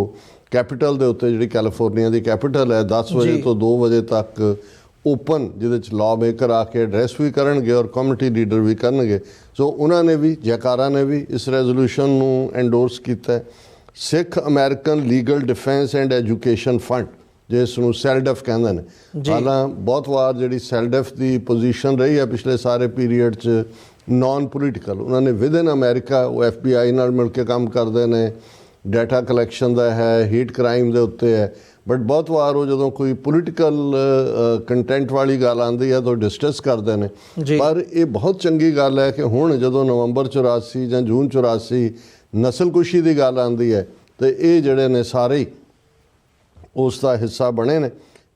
ਕੈਪੀਟਲ ਦੇ ਉੱਤੇ, ਜਿਹੜੀ ਕੈਲੀਫੋਰਨੀਆ ਦੀ ਕੈਪੀਟਲ ਹੈ, 10 ਵਜੇ ਤੋਂ 2 ਵਜੇ ਤੱਕ ਓਪਨ, ਜਿਹਦੇ 'ਚ ਲਾਅ ਮੇਕਰ ਆ ਕੇ ਐਡਰੈਸ ਵੀ ਕਰਨਗੇ ਔਰ ਕਮਿਊਨਿਟੀ ਲੀਡਰ ਵੀ ਕਰਨਗੇ। ਸੋ ਉਹਨਾਂ ਨੇ ਵੀ, ਜੈਕਾਰਾ ਨੇ ਵੀ ਇਸ ਰੈਜ਼ੋਲੂਸ਼ਨ ਨੂੰ ਐਂਡੋਰਸ ਕੀਤਾ। Sikh American legal defense and education fund, ਜਿਸ ਨੂੰ ਸੈਲਡੈਫ ਕਹਿੰਦੇ ਨੇ, ਹਾਲਾਂ ਬਹੁਤ ਵਾਰ ਜਿਹੜੀ ਸੈਲਡੈਫ ਦੀ ਪੋਜੀਸ਼ਨ ਰਹੀ ਹੈ ਪਿਛਲੇ ਸਾਰੇ ਪੀਰੀਅਡ 'ਚ ਨਾਨ ਪੋਲੀਟੀਕਲ, ਉਹਨਾਂ ਨੇ ਵਿਦਿਨ ਅਮਰੀਕਾ ਉਹ FBI ਨਾਲ ਮਿਲ ਕੇ ਕੰਮ ਕਰਦੇ ਨੇ, ਡਾਟਾ ਕਲੈਕਸ਼ਨ ਦਾ ਹੈ, ਹੀਟ ਕ੍ਰਾਈਮ ਦੇ ਉੱਤੇ ਹੈ, ਬਟ ਬਹੁਤ ਵਾਰ ਉਹ ਜਦੋਂ ਕੋਈ ਪੋਲੀਟੀਕਲ ਕੰਟੈਂਟ ਵਾਲੀ ਗੱਲ ਆਉਂਦੀ ਹੈ ਤਾਂ ਡਿਸਕਸ ਕਰਦੇ ਨੇ। ਪਰ ਇਹ ਬਹੁਤ ਚੰਗੀ ਗੱਲ ਹੈ ਕਿ ਹੁਣ ਜਦੋਂ ਨਵੰਬਰ 84 ਜਾਂ ਜੂਨ 84 ਨਸਲਕੁਸ਼ੀ ਦੀ ਗੱਲ ਆਉਂਦੀ ਹੈ ਤਾਂ ਇਹ ਜਿਹੜੇ ਨੇ ਸਾਰੇ ਹੀ ਉਸ ਦਾ ਹਿੱਸਾ ਬਣੇ ਨੇ।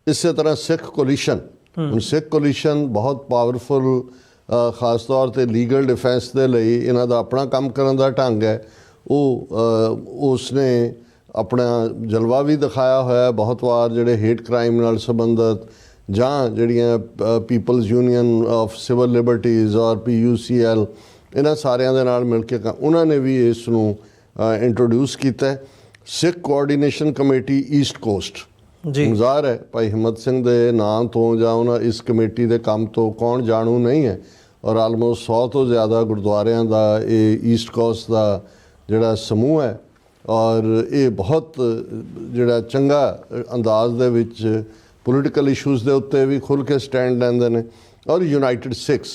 ਇਸੇ ਤਰ੍ਹਾਂ ਸਿੱਖ ਕੋਲੀਸ਼ਨ, ਹੁਣ ਸਿੱਖ ਕੋਲੀਸ਼ਨ ਬਹੁਤ ਪਾਵਰਫੁਲ, ਖਾਸ ਤੌਰ 'ਤੇ ਲੀਗਲ ਡਿਫੈਂਸ ਦੇ ਲਈ ਇਹਨਾਂ ਦਾ ਆਪਣਾ ਕੰਮ ਕਰਨ ਦਾ ਢੰਗ ਹੈ। ਉਸਨੇ ਆਪਣਾ ਜਲਵਾ ਵੀ ਦਿਖਾਇਆ ਹੋਇਆ ਬਹੁਤ ਵਾਰ, ਜਿਹੜੇ ਹੇਟ ਕ੍ਰਾਈਮ ਨਾਲ ਸੰਬੰਧਿਤ ਜਾਂ ਜਿਹੜੀਆਂ people's union of civil liberties ਔਰ PUCL, ਇਹਨਾਂ ਸਾਰਿਆਂ ਦੇ ਨਾਲ ਮਿਲ ਕੇ ਉਹਨਾਂ ਨੇ ਵੀ ਇਸ ਨੂੰ ਇੰਟਰੋਡਿਊਸ ਕੀਤਾ। ਸਿੱਖ ਕੋਆਰਡੀਨੇਸ਼ਨ ਕਮੇਟੀ ਈਸਟ ਕੋਸਟ, ਜ਼ਾਹਰ ਹੈ ਭਾਈ ਹਿੰਮਤ ਸਿੰਘ ਦੇ ਨਾਂ ਤੋਂ ਜਾਂ ਉਹਨਾਂ ਇਸ ਕਮੇਟੀ ਦੇ ਕੰਮ ਤੋਂ ਕੌਣ ਜਾਣੂ ਨਹੀਂ ਹੈ, ਔਰ ਆਲਮੋਸਟ 100 ਤੋਂ ਜ਼ਿਆਦਾ ਗੁਰਦੁਆਰਿਆਂ ਦਾ ਇਹ ਈਸਟ ਕੋਸਟ ਦਾ ਜਿਹੜਾ ਸਮੂਹ ਹੈ, ਔਰ ਇਹ ਬਹੁਤ ਜਿਹੜਾ ਚੰਗਾ ਅੰਦਾਜ਼ ਦੇ ਵਿੱਚ ਪੋਲੀਟੀਕਲ ਇਸ਼ੂਜ਼ ਦੇ ਉੱਤੇ ਵੀ ਖੁੱਲ੍ਹ ਕੇ ਸਟੈਂਡ ਲੈਂਦੇ ਨੇ। ਔਰ ਯੂਨਾਈਟਿਡ ਸਿੱਖਸ,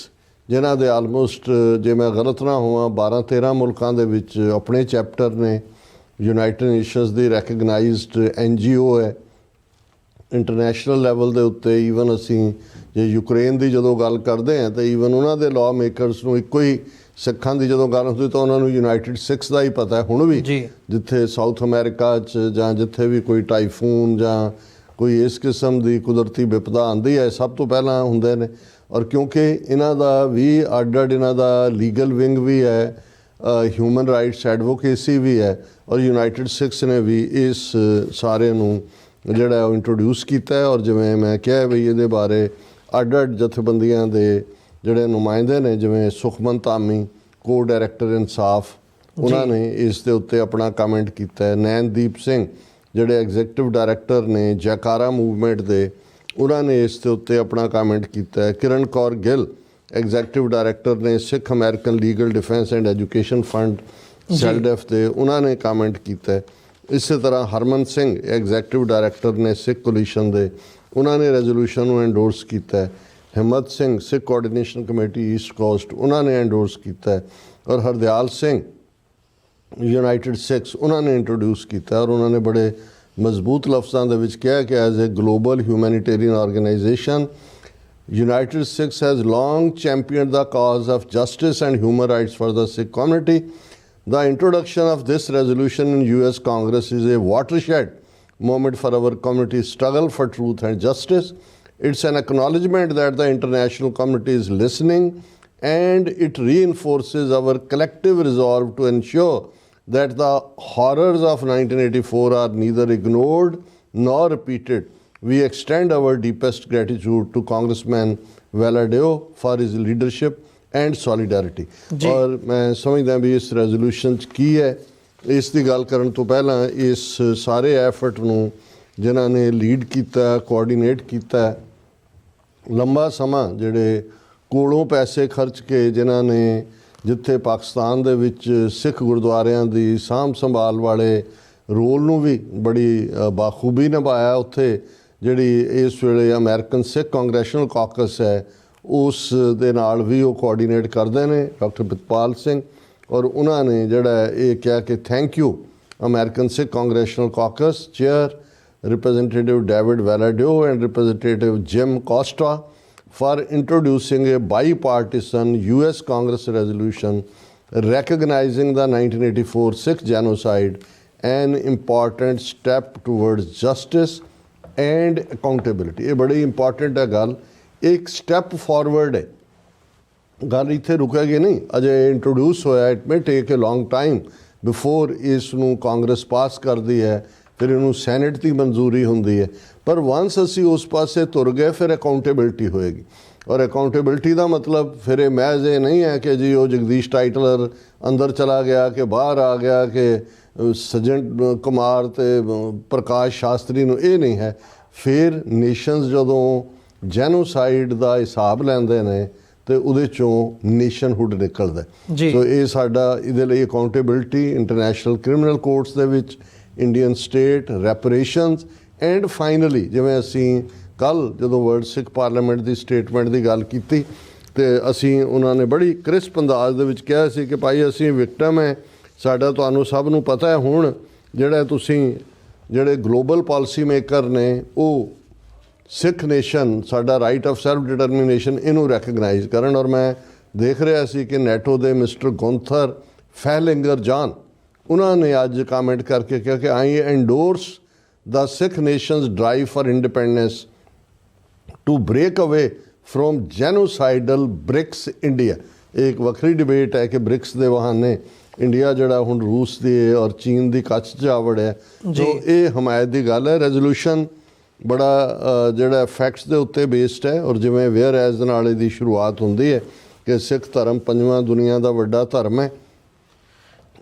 ਜਿਨ੍ਹਾਂ ਦੇ ਆਲਮੋਸਟ, ਜੇ ਮੈਂ ਗਲਤ ਨਾ ਹੋਵਾਂ, 12-13 ਮੁਲਕਾਂ ਦੇ ਵਿੱਚ ਆਪਣੇ ਚੈਪਟਰ ਨੇ। ਯੂਨਾਈਟਿਡ ਨੇਸ਼ਨਸ ਦੀ ਰੈਕਗਨਾਈਜ਼ਡ NGO ਹੈ ਇੰਟਰਨੈਸ਼ਨਲ ਲੈਵਲ ਦੇ ਉੱਤੇ। ਈਵਨ ਅਸੀਂ ਜੇ ਯੂਕਰੇਨ ਦੀ ਜਦੋਂ ਗੱਲ ਕਰਦੇ ਹਾਂ ਤਾਂ ਈਵਨ ਉਹਨਾਂ ਦੇ ਲਾਅ ਮੇਕਰਸ ਨੂੰ ਇੱਕੋ ਹੀ, ਸਿੱਖਾਂ ਦੀ ਜਦੋਂ ਗੱਲ ਹੁੰਦੀ ਤਾਂ ਉਹਨਾਂ ਨੂੰ ਯੂਨਾਈਟਿਡ ਸਿੱਖਸ ਦਾ ਹੀ ਪਤਾ ਹੈ ਹੁਣ ਵੀ, ਜਿੱਥੇ ਸਾਊਥ ਅਮਰੀਕਾ 'ਚ ਜਾਂ ਜਿੱਥੇ ਵੀ ਕੋਈ ਟਾਈਫੂਨ ਜਾਂ ਕੋਈ ਇਸ ਕਿਸਮ ਦੀ ਕੁਦਰਤੀ ਵਿਪਦਾ ਆਉਂਦੀ ਹੈ, ਸਭ ਤੋਂ ਪਹਿਲਾਂ ਹੁੰਦੇ ਨੇ। ਔਰ ਕਿਉਂਕਿ ਇਹਨਾਂ ਦਾ ਵੀ ਅੱਡ-ਅੱਡ ਇਹਨਾਂ ਦਾ ਲੀਗਲ ਵਿੰਗ ਵੀ ਹੈ, ਹਿਊਮਨ ਰਾਈਟਸ ਐਡਵੋਕੇਸੀ ਵੀ ਹੈ, ਔਰ ਯੂਨਾਈਟਿਡ ਸਿੱਖਸ ਨੇ ਵੀ ਇਸ ਸਾਰੇ ਨੂੰ ਜਿਹੜਾ ਉਹ ਇੰਟਰੋਡਿਊਸ ਕੀਤਾ ਹੈ। ਔਰ ਜਿਵੇਂ ਮੈਂ ਕਿਹਾ ਵੀ ਇਹਦੇ ਬਾਰੇ ਅੱਡ-ਅੱਡ ਜਥੇਬੰਦੀਆਂ ਦੇ ਜਿਹੜੇ ਨੁਮਾਇੰਦੇ ਨੇ, ਜਿਵੇਂ ਸੁਖਮਨ ਧਾਮੀ, ਕੋ ਡਾਇਰੈਕਟਰ ਇਨਸਾਫ, ਉਹਨਾਂ ਨੇ ਇਸ ਦੇ ਉੱਤੇ ਆਪਣਾ ਕਮੈਂਟ ਕੀਤਾ ਹੈ। ਨੈਨਦੀਪ ਸਿੰਘ ਜਿਹੜੇ ਐਗਜ਼ੀਕਟਿਵ ਡਾਇਰੈਕਟਰ ਨੇ ਜੈਕਾਰਾ ਮੂਵਮੈਂਟ ਦੇ, ਉਹਨਾਂ ਨੇ ਇਸ ਦੇ ਉੱਤੇ ਆਪਣਾ ਕਮੈਂਟ ਕੀਤਾ ਹੈ। ਕਿਰਨ ਕੌਰ ਗਿੱਲ ਐਗਜ਼ੀਕਟਿਵ ਡਾਇਰੈਕਟਰ ਨੇ Sikh American legal defense and education fund SELDF ਦੇ, ਉਹਨਾਂ ਨੇ ਕਮੈਂਟ ਕੀਤਾ ਹੈ। ਇਸੇ ਤਰ੍ਹਾਂ ਹਰਮਨ ਸਿੰਘ ਐਗਜ਼ੀਕਟਿਵ ਡਾਇਰੈਕਟਰ ਨੇ ਸਿੱਖ ਕੋਲੀਸ਼ਨ ਦੇ, ਉਹਨਾਂ ਨੇ ਰੈਜ਼ੋਲੂਸ਼ਨ ਨੂੰ ਐਂਡੋਰਸ ਕੀਤਾ ਹੈ। ਹਿੰਮਤ ਸਿੰਘ ਸਿੱਖ ਕੋਆਰਡੀਨੇਸ਼ਨ ਕਮੇਟੀ ਈਸਟ ਕੋਸਟ, ਉਹਨਾਂ ਨੇ ਐਂਡੋਰਸ ਕੀਤਾ ਹੈ। ਔਰ ਹਰਦਿਆਲ ਸਿੰਘ ਯੂਨਾਈਟਿਡ ਸਿੱਖਸ, ਉਹਨਾਂ ਨੇ ਇੰਟਰੋਡਿਊਸ ਕੀਤਾ। ਔਰ ਉਹਨਾਂ ਨੇ ਬੜੇ ਮਜ਼ਬੂਤ ਲਫ਼ਜ਼ਾਂ ਦੇ ਵਿੱਚ ਕਿਹਾ ਕਿ as a global humanitarian organisation, United Sikhs has long championed the cause of justice and human rights for the Sikh community. The introduction of this resolution in US Congress is a watershed moment for our community's struggle for truth and justice. It's an acknowledgement that the international community is listening, and it reinforces our collective resolve to ensure that the horrors of 1984 are neither ignored nor repeated. We extend our deepest gratitude to Congressman Valadeo for his leadership and solidarity. ਔਰ ਮੈਂ ਸਮਝਦਾ ਵੀ ਇਸ ਰੈਜ਼ੋਲੂਸ਼ਨ 'ਚ ਕੀ ਹੈ, ਇਸ ਦੀ ਗੱਲ ਕਰਨ ਤੋਂ ਪਹਿਲਾਂ ਇਸ ਸਾਰੇ ਐਫਰਟ ਨੂੰ ਜਿਨ੍ਹਾਂ ਨੇ ਲੀਡ ਕੀਤਾ, ਕੋਆਰਡੀਨੇਟ ਕੀਤਾ, ਲੰਬਾ ਸਮਾਂ ਜਿਹੜੇ ਕੋਲੋਂ ਪੈਸੇ ਖਰਚ ਕੇ, ਜਿਨ੍ਹਾਂ ਨੇ ਜਿੱਥੇ ਪਾਕਿਸਤਾਨ ਦੇ ਵਿੱਚ ਸਿੱਖ ਗੁਰਦੁਆਰਿਆਂ ਦੀ ਸਾਂਭ ਸੰਭਾਲ ਵਾਲੇ ਰੋਲ ਨੂੰ ਵੀ ਬੜੀ ਬਾਖੂਬੀ ਨਿਭਾਇਆ, ਉੱਥੇ ਜਿਹੜੀ ਇਸ ਵੇਲੇ ਅਮਰੀਕਨ ਸਿੱਖ ਕਾਂਗਰੈਸ਼ਨਲ ਕਾਕਸ ਹੈ ਉਸ ਦੇ ਨਾਲ ਵੀ ਉਹ ਕੋਆਰਡੀਨੇਟ ਕਰਦੇ ਨੇ, ਡਾਕਟਰ ਪ੍ਰਿਤਪਾਲ ਸਿੰਘ। ਔਰ ਉਹਨਾਂ ਨੇ ਜਿਹੜਾ ਇਹ ਕਿਹਾ ਕਿ thank you American Sikh congressional caucus chair representative David Valadao and representative Jim Costa for introducing a bipartisan US Congress resolution recognizing the 1984 Sikh Genocide, an important step towards justice and accountability. ਇਹ ਬੜੀ ਇੰਪੋਰਟੈਂਟ ਹੈ ਗੱਲ, ਇੱਕ ਸਟੈਪ ਫਾਰਵਰਡ ਹੈ, ਗੱਲ ਇੱਥੇ ਰੁਕੇਗੀ ਨਹੀਂ, ਅਜੇ ਇੰਟਰੋਡਿਊਸ ਹੋਇਆ। It may take a long time before ਇਸ ਨੂੰ ਕਾਂਗਰਸ ਪਾਸ ਕਰਦੀ ਹੈ, ਫਿਰ ਇਹਨੂੰ ਸੈਨੇਟ ਦੀ ਮਨਜ਼ੂਰੀ ਹੁੰਦੀ ਹੈ। ਪਰ ਵਾਂਸ ਅਸੀਂ ਉਸ ਪਾਸੇ ਤੁਰ ਗਏ ਫਿਰ ਅਕਾਊਂਟੇਬਿਲਟੀ ਹੋਏਗੀ। ਔਰ ਅਕਾਊਂਟੇਬਿਲਟੀ ਦਾ ਮਤਲਬ ਫਿਰ ਇਹ ਮਹਿਜ਼ ਇਹ ਨਹੀਂ ਹੈ ਕਿ ਜੀ ਉਹ ਜਗਦੀਸ਼ ਟਾਈਟਲਰ ਅੰਦਰ ਚਲਾ ਗਿਆ ਕਿ ਬਾਹਰ ਆ ਗਿਆ ਕਿ ਸੱਜਣ ਕੁਮਾਰ ਅਤੇ ਪ੍ਰਕਾਸ਼ ਸ਼ਾਸਤਰੀ ਨੂੰ, ਇਹ ਨਹੀਂ ਹੈ। ਫਿਰ ਨੇਸ਼ਨਸ ਜਦੋਂ ਜੈਨੋਸਾਈਡ ਦਾ ਹਿਸਾਬ ਲੈਂਦੇ ਨੇ ਅਤੇ ਉਹਦੇ 'ਚੋਂ ਨੇਸ਼ਨਹੁੱਡ ਨਿਕਲਦਾ। ਸੋ ਇਹ ਸਾਡਾ ਇਹਦੇ ਲਈ ਅਕਾਊਂਟੇਬਿਲਟੀ ਇੰਟਰਨੈਸ਼ਨਲ ਕ੍ਰਿਮੀਨਲ ਕੋਰਟਸ ਦੇ ਵਿੱਚ, ਇੰਡੀਅਨ ਸਟੇਟ ਰੈਪਰੇਸ਼ਨਸ, ਐਂਡ ਫਾਈਨਲੀ ਜਿਵੇਂ ਅਸੀਂ ਕੱਲ੍ਹ ਜਦੋਂ ਵਰਲਡ ਸਿੱਖ ਪਾਰਲੀਮੈਂਟ ਦੀ ਸਟੇਟਮੈਂਟ ਦੀ ਗੱਲ ਕੀਤੀ ਅਤੇ ਅਸੀਂ ਉਹਨਾਂ ਨੇ ਬੜੀ ਕ੍ਰਿਸਪ ਅੰਦਾਜ਼ ਦੇ ਵਿੱਚ ਕਿਹਾ ਸੀ ਕਿ ਭਾਈ ਅਸੀਂ ਵਿਕਟਮ ਹੈ, ਸਾਡਾ ਤੁਹਾਨੂੰ ਸਭ ਨੂੰ ਪਤਾ ਹੈ। ਹੁਣ ਜਿਹੜਾ ਤੁਸੀਂ ਜਿਹੜੇ ਗਲੋਬਲ ਪਾਲਿਸੀ ਮੇਕਰ ਨੇ ਉਹ ਸਿੱਖ ਨੇਸ਼ਨ, ਸਾਡਾ ਰਾਈਟ ਆਫ ਸੈਲਫ ਡਿਟਰਮੀਨੇਸ਼ਨ, ਇਹਨੂੰ ਰੈਕਗਨਾਈਜ਼ ਕਰਨ। ਔਰ ਮੈਂ ਦੇਖ ਰਿਹਾ ਸੀ ਕਿ ਨੈਟੋ ਦੇ ਮਿਸਟਰ ਗੁੰਥਰ ਫੈਲਿੰਗਰ ਜਾਨ, ਉਹਨਾਂ ਨੇ ਅੱਜ ਕਾਮੈਂਟ ਕਰਕੇ ਕਿਹਾ ਕਿ I endorse the Sikh nations drive for independence to break away from genocidal BRICS India. ਇਹ ਇੱਕ ਵੱਖਰੀ ਡਿਬੇਟ ਹੈ ਕਿ ਬ੍ਰਿਕਸ ਦੇ ਬਹਾਨੇ ਇੰਡੀਆ ਜਿਹੜਾ ਹੁਣ ਰੂਸ ਦੇ ਔਰ ਚੀਨ ਦੀ ਕੱਛ 'ਚ ਆ ਵੜਿਆ। ਸੋ ਇਹ ਹਮਾਇਤ ਦੀ ਗੱਲ ਹੈ। ਰੈਜ਼ੋਲੂਸ਼ਨ ਬੜਾ ਜਿਹੜਾ ਫੈਕਟਸ ਦੇ ਉੱਤੇ ਬੇਸਡ ਹੈ ਔਰ ਜਿਵੇਂ ਵੇਅਰ ਐਜ਼ ਦੇ ਨਾਲ ਇਹਦੀ ਸ਼ੁਰੂਆਤ ਹੁੰਦੀ ਹੈ ਕਿ ਸਿੱਖ ਧਰਮ ਪੰਜਵਾਂ ਦੁਨੀਆ ਦਾ ਵੱਡਾ ਧਰਮ ਹੈ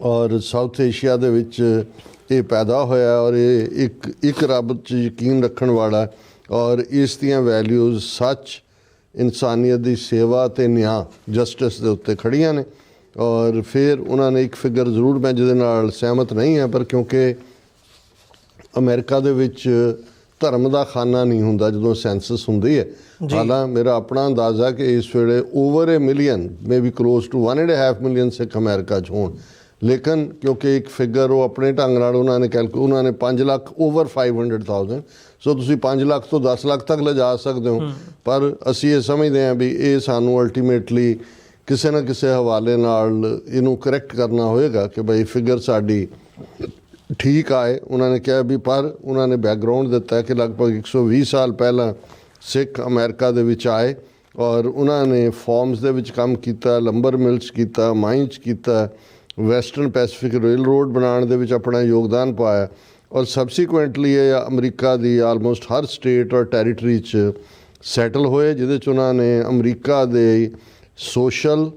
ਔਰ ਸਾਊਥ ਏਸ਼ੀਆ ਦੇ ਵਿੱਚ ਇਹ ਪੈਦਾ ਹੋਇਆ ਔਰ ਇਹ ਇੱਕ ਰੱਬ 'ਚ ਯਕੀਨ ਰੱਖਣ ਵਾਲਾ ਔਰ ਇਸ ਦੀਆਂ ਵੈਲਿਊਜ਼ ਸੱਚ, ਇਨਸਾਨੀਅਤ ਦੀ ਸੇਵਾ ਅਤੇ ਨਿਆਂ, ਜਸਟਿਸ ਦੇ ਉੱਤੇ ਖੜੀਆਂ ਨੇ। ਔਰ ਫਿਰ ਉਹਨਾਂ ਨੇ ਇੱਕ ਫਿਗਰ ਜ਼ਰੂਰ, ਮੈਂ ਜਿਹਦੇ ਨਾਲ ਸਹਿਮਤ ਨਹੀਂ ਹੈ, ਪਰ ਕਿਉਂਕਿ ਅਮਰੀਕਾ ਦੇ ਵਿੱਚ ਧਰਮ ਦਾ ਖਾਨਾ ਨਹੀਂ ਹੁੰਦਾ ਜਦੋਂ ਸੈਂਸਸ ਹੁੰਦੀ ਹੈ। ਹਾਲਾਂਕਿ ਮੇਰਾ ਆਪਣਾ ਅੰਦਾਜ਼ਾ ਕਿ ਇਸ ਵੇਲੇ over 1 million, may be close to 1.5 million Sikh America 'ਚ ਹੋਣ। ਲੇਕਿਨ ਕਿਉਂਕਿ ਇੱਕ ਫਿਗਰ ਉਹ ਆਪਣੇ ਢੰਗ ਨਾਲ ਉਹਨਾਂ ਨੇ 5 ਲੱਖ ਓਵਰ 500,000, ਸੋ ਤੁਸੀਂ 5 ਲੱਖ ਤੋਂ 10 ਲੱਖ ਤੱਕ ਲਿਜਾ ਸਕਦੇ ਹੋ। ਪਰ ਅਸੀਂ ਇਹ ਸਮਝਦੇ ਹਾਂ ਵੀ ਇਹ ਸਾਨੂੰ ਅਲਟੀਮੇਟਲੀ ਕਿਸੇ ਨਾ ਕਿਸੇ ਹਵਾਲੇ ਨਾਲ ਇਹਨੂੰ ਕਰੈਕਟ ਕਰਨਾ ਹੋਏਗਾ ਕਿ ਬਈ ਫਿਗਰ ਸਾਡੀ ਠੀਕ ਆਏ। ਉਹਨਾਂ ਨੇ ਕਿਹਾ ਵੀ, ਪਰ ਉਹਨਾਂ ਨੇ ਬੈਕਗਰਾਊਂਡ ਦਿੱਤਾ ਕਿ ਲਗਭਗ 120 ਸਾਲ ਪਹਿਲਾਂ ਸਿੱਖ ਅਮਰੀਕਾ ਦੇ ਵਿੱਚ ਆਏ ਔਰ ਉਹਨਾਂ ਨੇ ਫਾਰਮਸ ਦੇ ਵਿੱਚ ਕੰਮ ਕੀਤਾ, ਲੰਬਰ ਮਿਲਸ ਕੀਤਾ, ਮਾਈਨਸ ਕੀਤਾ, ਵੈਸਟਰਨ ਪੈਸੀਫਿਕ ਰੇਲ ਰੋਡ ਬਣਾਉਣ ਦੇ ਵਿੱਚ ਆਪਣਾ ਯੋਗਦਾਨ ਪਾਇਆ ਔਰ ਸਬਸੀਕੁਐਂਟਲੀ ਇਹ ਅਮਰੀਕਾ ਦੀ ਆਲਮੋਸਟ ਹਰ ਸਟੇਟ ਔਰ ਟੈਰੀਟਰੀ 'ਚ ਸੈਟਲ ਹੋਏ, ਜਿਹਦੇ 'ਚ ਉਹਨਾਂ ਨੇ ਅਮਰੀਕਾ ਦੇ ਸੋਸ਼ਲ,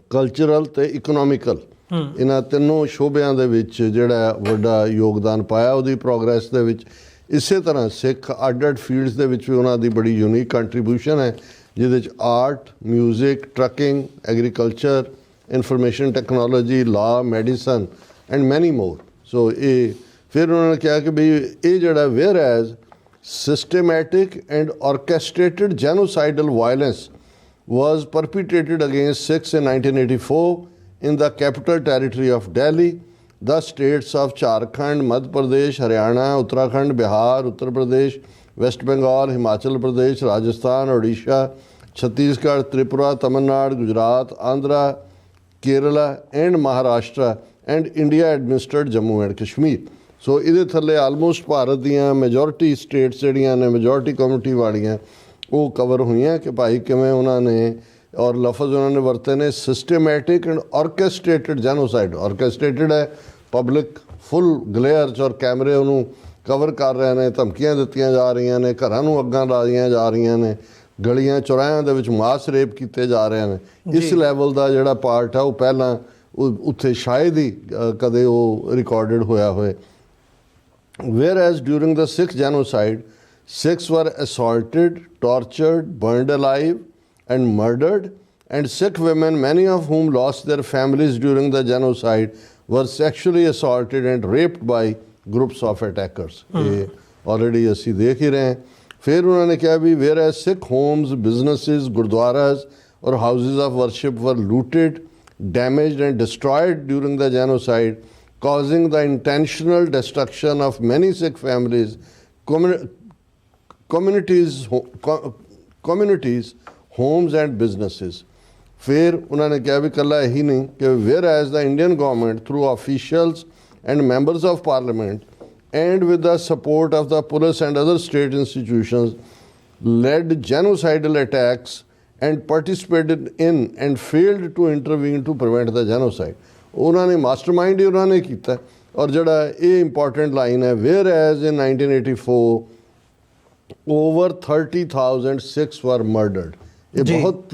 ਕਲਚਰਲ ਅਤੇ ਇਕਨੋਮਿਕਲ ਇਹਨਾਂ ਤਿੰਨੋਂ ਸ਼ੋਬਿਆਂ ਦੇ ਵਿੱਚ ਜਿਹੜਾ ਵੱਡਾ ਯੋਗਦਾਨ ਪਾਇਆ ਉਹਦੀ ਪ੍ਰੋਗਰੈਸ ਦੇ ਵਿੱਚ। ਇਸੇ ਤਰ੍ਹਾਂ ਸਿੱਖ ਅੱਡ ਫੀਲਡਸ ਦੇ ਵਿੱਚ ਵੀ ਉਹਨਾਂ ਦੀ ਬੜੀ ਯੂਨੀਕ ਕੰਟਰੀਬਿਊਸ਼ਨ ਹੈ, ਜਿਹਦੇ 'ਚ art, music, trucking, agriculture, information technology, law, medicine and many more. ਸੋ ਇਹ ਫਿਰ ਉਹਨਾਂ ਨੇ ਕਿਹਾ ਕਿ ਵੀ ਇਹ ਜਿਹੜਾ whereas systematic and orchestrated genocidal violence was perpetrated against Sikhs in 1984 in the capital territory of Delhi, the states of Jharkhand, Madhya Pradesh, Haryana, Uttarakhand, Bihar, Uttar Pradesh, West Bengal, Himachal Pradesh, Rajasthan, Odisha, Chhattisgarh, Tripura, Tamil Nadu, Gujarat, Andhra, Kerala and Maharashtra and India administered Jammu and Kashmir। ਸੋ ਇਹਦੇ ਥੱਲੇ ਆਲਮੋਸਟ ਭਾਰਤ ਦੀਆਂ ਮੈਜੋਰਿਟੀ ਸਟੇਟਸ ਜਿਹੜੀਆਂ ਨੇ ਮੈਜੋਰਿਟੀ ਕਮਿਊਨਿਟੀ ਵਾਲੀਆਂ ਉਹ ਕਵਰ ਹੋਈਆਂ ਕਿ ਭਾਈ ਕਿਵੇਂ ਉਹਨਾਂ ਨੇ ਔਰ ਲਫ਼ਜ਼ ਉਹਨਾਂ ਨੇ ਵਰਤੇ ਨੇ ਸਿਸਟੇਮੈਟਿਕ ਐਂਡ ਔਰਕੈਸਟ੍ਰੇਟਡ ਜੈਨੋਸਾਈਡ। ਔਰਕੈਸਟ੍ਰੇਟਡ ਹੈ, ਪਬਲਿਕ ਫੁੱਲ ਗਲੇਅਰ 'ਚ ਔਰ ਕੈਮਰੇ ਉਹਨੂੰ ਕਵਰ ਕਰ ਰਹੇ ਨੇ, ਧਮਕੀਆਂ ਦਿੱਤੀਆਂ ਜਾ ਰਹੀਆਂ ਨੇ, ਘਰਾਂ ਨੂੰ ਅੱਗਾਂ ਲਾਈਆਂ ਜਾ ਰਹੀਆਂ ਨੇ, ਗਲੀਆਂ ਚੌਰਾਹਿਆਂ ਦੇ ਵਿੱਚ ਮਾਸ ਰੇਪ ਕੀਤੇ ਜਾ ਰਹੇ ਨੇ। ਇਸ ਲੈਵਲ ਦਾ ਜਿਹੜਾ ਪਾਰਟ ਹੈ ਉਹ ਪਹਿਲਾਂ ਉੱਥੇ ਸ਼ਾਇਦ ਹੀ ਕਦੇ ਉਹ ਰਿਕਾਰਡਡ ਹੋਇਆ ਹੋਏ। Whereas during the Sikh genocide Sikhs were assaulted, tortured, burned alive and murdered, and Sikh women, many of whom lost their families during the genocide, were sexually assaulted and raped by groups of attackers। ਇਹ already ਅਸੀਂ ਦੇਖ ਹੀ ਰਹੇ। ਫਿਰ ਉਹਨਾਂ ਨੇ ਕਿਹਾ ਵੀ whereas Sikh homes, businesses, gurdwaras or houses of worship were looted, damaged and destroyed during the genocide, causing the intentional destruction of many Sikh families, communities, homes and businesses। ਫਿਰ ਉਹਨਾਂ ਨੇ ਕਿਹਾ ਵੀ ਇਕੱਲਾ ਇਹੀ ਨਹੀਂ ਕਿ whereas the Indian government through officials and members of parliament and with the support of the police and other state institutions led genocidal attacks and participated in and failed to intervene to prevent the genocide। ਉਹਨਾਂ ਨੇ ਮਾਸਟਰਮਾਈਂਡ ਹੀ ਉਹਨਾਂ ਨੇ ਕੀਤਾ। ਔਰ ਜਿਹੜਾ ਇਹ ਇੰਪੋਰਟੈਂਟ ਲਾਈਨ ਹੈ, wear as in 1984 over 30,000 Sikhs were murdered। ਇਹ ਬਹੁਤ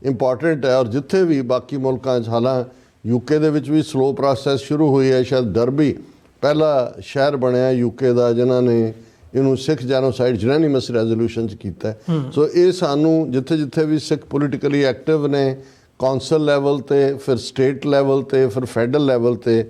ਇੰਪੋਰਟੈਂਟ ਹੈ। ਔਰ ਜਿੱਥੇ ਵੀ ਬਾਕੀ ਮੁਲਕਾਂ 'ਚ, ਹਾਲਾਂਕਿ ਯੂਕੇ ਦੇ ਵਿੱਚ ਵੀ ਸਲੋ ਪ੍ਰੋਸੈਸ ਸ਼ੁਰੂ ਹੋਈ ਹੈ, ਸ਼ਾਇਦ ਡਰਬੀ ਪਹਿਲਾ ਸ਼ਹਿਰ ਬਣਿਆ ਯੂਕੇ ਦਾ ਜਿਨ੍ਹਾਂ ਨੇ ਇਹਨੂੰ ਸਿੱਖ ਜੈਨੋਸਾਈਡ ਯੂਨੈਨਿਮਸ ਰੈਜ਼ੋਲੂਸ਼ਨ 'ਚ ਕੀਤਾ। ਸੋ ਇਹ ਸਾਨੂੰ ਜਿੱਥੇ ਜਿੱਥੇ ਵੀ ਸਿੱਖ ਪੋਲੀਟੀਕਲੀ ਐਕਟਿਵ ਨੇ, ਕੌਂਸਲ ਲੈਵਲ 'ਤੇ, ਫਿਰ ਸਟੇਟ ਲੈਵਲ 'ਤੇ, ਫਿਰ ਫੈਡਰਲ ਲੈਵਲ 'ਤੇ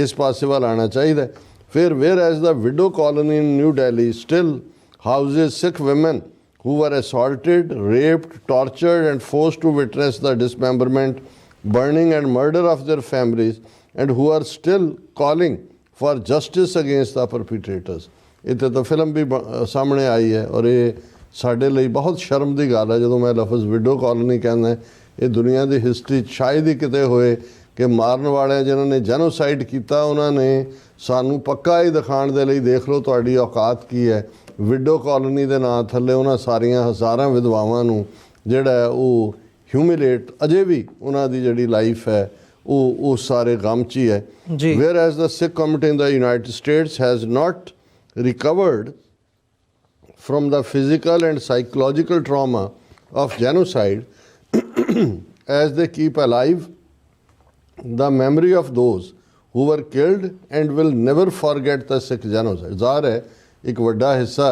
ਇਸ ਪਾਸੇ ਵੱਲ ਆਉਣਾ ਚਾਹੀਦਾ। ਫਿਰ whereas the widow colony in New Delhi still houses Sikh women who were assaulted, raped, tortured and forced to witness the dismemberment, burning and murder of their families, and who are still calling for justice against the perpetrators। ਇੱਥੇ ਤਾਂ ਫਿਲਮ ਵੀ ਸਾਹਮਣੇ ਆਈ ਹੈ ਔਰ ਇਹ ਸਾਡੇ ਲਈ ਬਹੁਤ ਸ਼ਰਮ ਦੀ ਗੱਲ ਹੈ ਜਦੋਂ ਮੈਂ ਲਫ਼ਜ਼ ਵਿਡੋ ਕਾਲੋਨੀ ਕਹਿੰਦਾ। ਇਹ ਦੁਨੀਆ ਦੀ ਹਿਸਟਰੀ 'ਚ ਸ਼ਾਇਦ ਹੀ ਕਿਤੇ ਹੋਏ ਕਿ ਮਾਰਨ ਵਾਲਿਆਂ ਜਿਨ੍ਹਾਂ ਨੇ ਜੈਨੋਸਾਈਡ ਕੀਤਾ ਉਹਨਾਂ ਨੇ ਸਾਨੂੰ ਪੱਕਾ ਹੀ ਦਿਖਾਉਣ ਦੇ ਲਈ ਦੇਖ ਲਓ ਤੁਹਾਡੀ ਔਕਾਤ ਕੀ ਹੈ। ਵਿਡੋ ਕਾਲੋਨੀ ਦੇ ਨਾਂ ਥੱਲੇ ਉਹਨਾਂ ਸਾਰੀਆਂ ਹਜ਼ਾਰਾਂ ਵਿਧਵਾਵਾਂ ਨੂੰ ਜਿਹੜਾ ਉਹ ਹਿਊਮਿਲੇਟ ਅਜੇ ਵੀ ਉਹਨਾਂ ਦੀ ਜਿਹੜੀ ਲਾਈਫ ਹੈ ਉਹ ਸਾਰੇ ਗਮ 'ਚ ਹੀ ਹੈ। Whereas the Sikh community in the United States has not recovered from the physical and psychological trauma of genocide as they keep alive the memory of those who were killed and will never forget the Sikh genocide। ਜ਼ਾਹਰ ਹੈ ਇੱਕ ਵੱਡਾ ਹਿੱਸਾ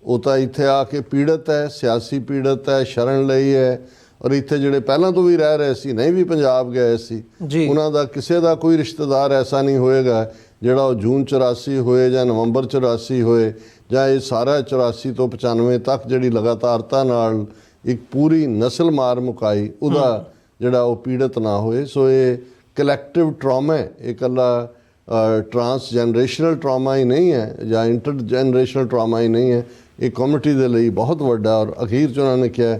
ਉਹ ਤਾਂ ਇੱਥੇ ਆ ਕੇ ਪੀੜਤ ਹੈ, ਸਿਆਸੀ ਪੀੜਤ ਹੈ, ਸ਼ਰਨ ਲਈ ਹੈ, ਔਰ ਇੱਥੇ ਜਿਹੜੇ ਪਹਿਲਾਂ ਤੋਂ ਵੀ ਰਹਿ ਰਹੇ ਸੀ, ਨਹੀਂ ਵੀ ਪੰਜਾਬ ਗਏ ਸੀ, ਉਹਨਾਂ ਦਾ ਕਿਸੇ ਦਾ ਕੋਈ ਰਿਸ਼ਤੇਦਾਰ ਐਸਾ ਨਹੀਂ ਹੋਏਗਾ ਜਿਹੜਾ ਉਹ ਜੂਨ 84 ਹੋਏ ਜਾਂ ਨਵੰਬਰ 84 ਹੋਏ ਜਾਂ ਇਹ ਸਾਰਾ 84 ਤੋਂ 95 ਤੱਕ ਜਿਹੜੀ ਲਗਾਤਾਰਤਾ ਨਾਲ ਇੱਕ ਪੂਰੀ ਨਸਲ ਮਾਰ ਮੁਕਾਈ ਉਹਦਾ ਜਿਹੜਾ ਉਹ ਪੀੜਤ ਨਾ ਹੋਏ। ਸੋ ਇਹ ਕਲੈਕਟਿਵ ਟਰਾਮਾ ਹੈ, ਇਹ ਇਕੱਲਾ ਟਰਾਂਸਜਨਰੇਸ਼ਨਲ ਟਰਾਮਾ ਹੀ ਨਹੀਂ ਹੈ ਜਾਂ ਇੰਟਰ ਜਨਰੇਸ਼ਨਲ ਟਰਾਮਾ ਹੀ ਨਹੀਂ ਹੈ, ਇਹ ਕਮਿਊਨਿਟੀ ਦੇ ਲਈ ਬਹੁਤ ਵੱਡਾ। ਔਰ ਅਖੀਰ 'ਚ ਉਹਨਾਂ ਨੇ ਕਿਹਾ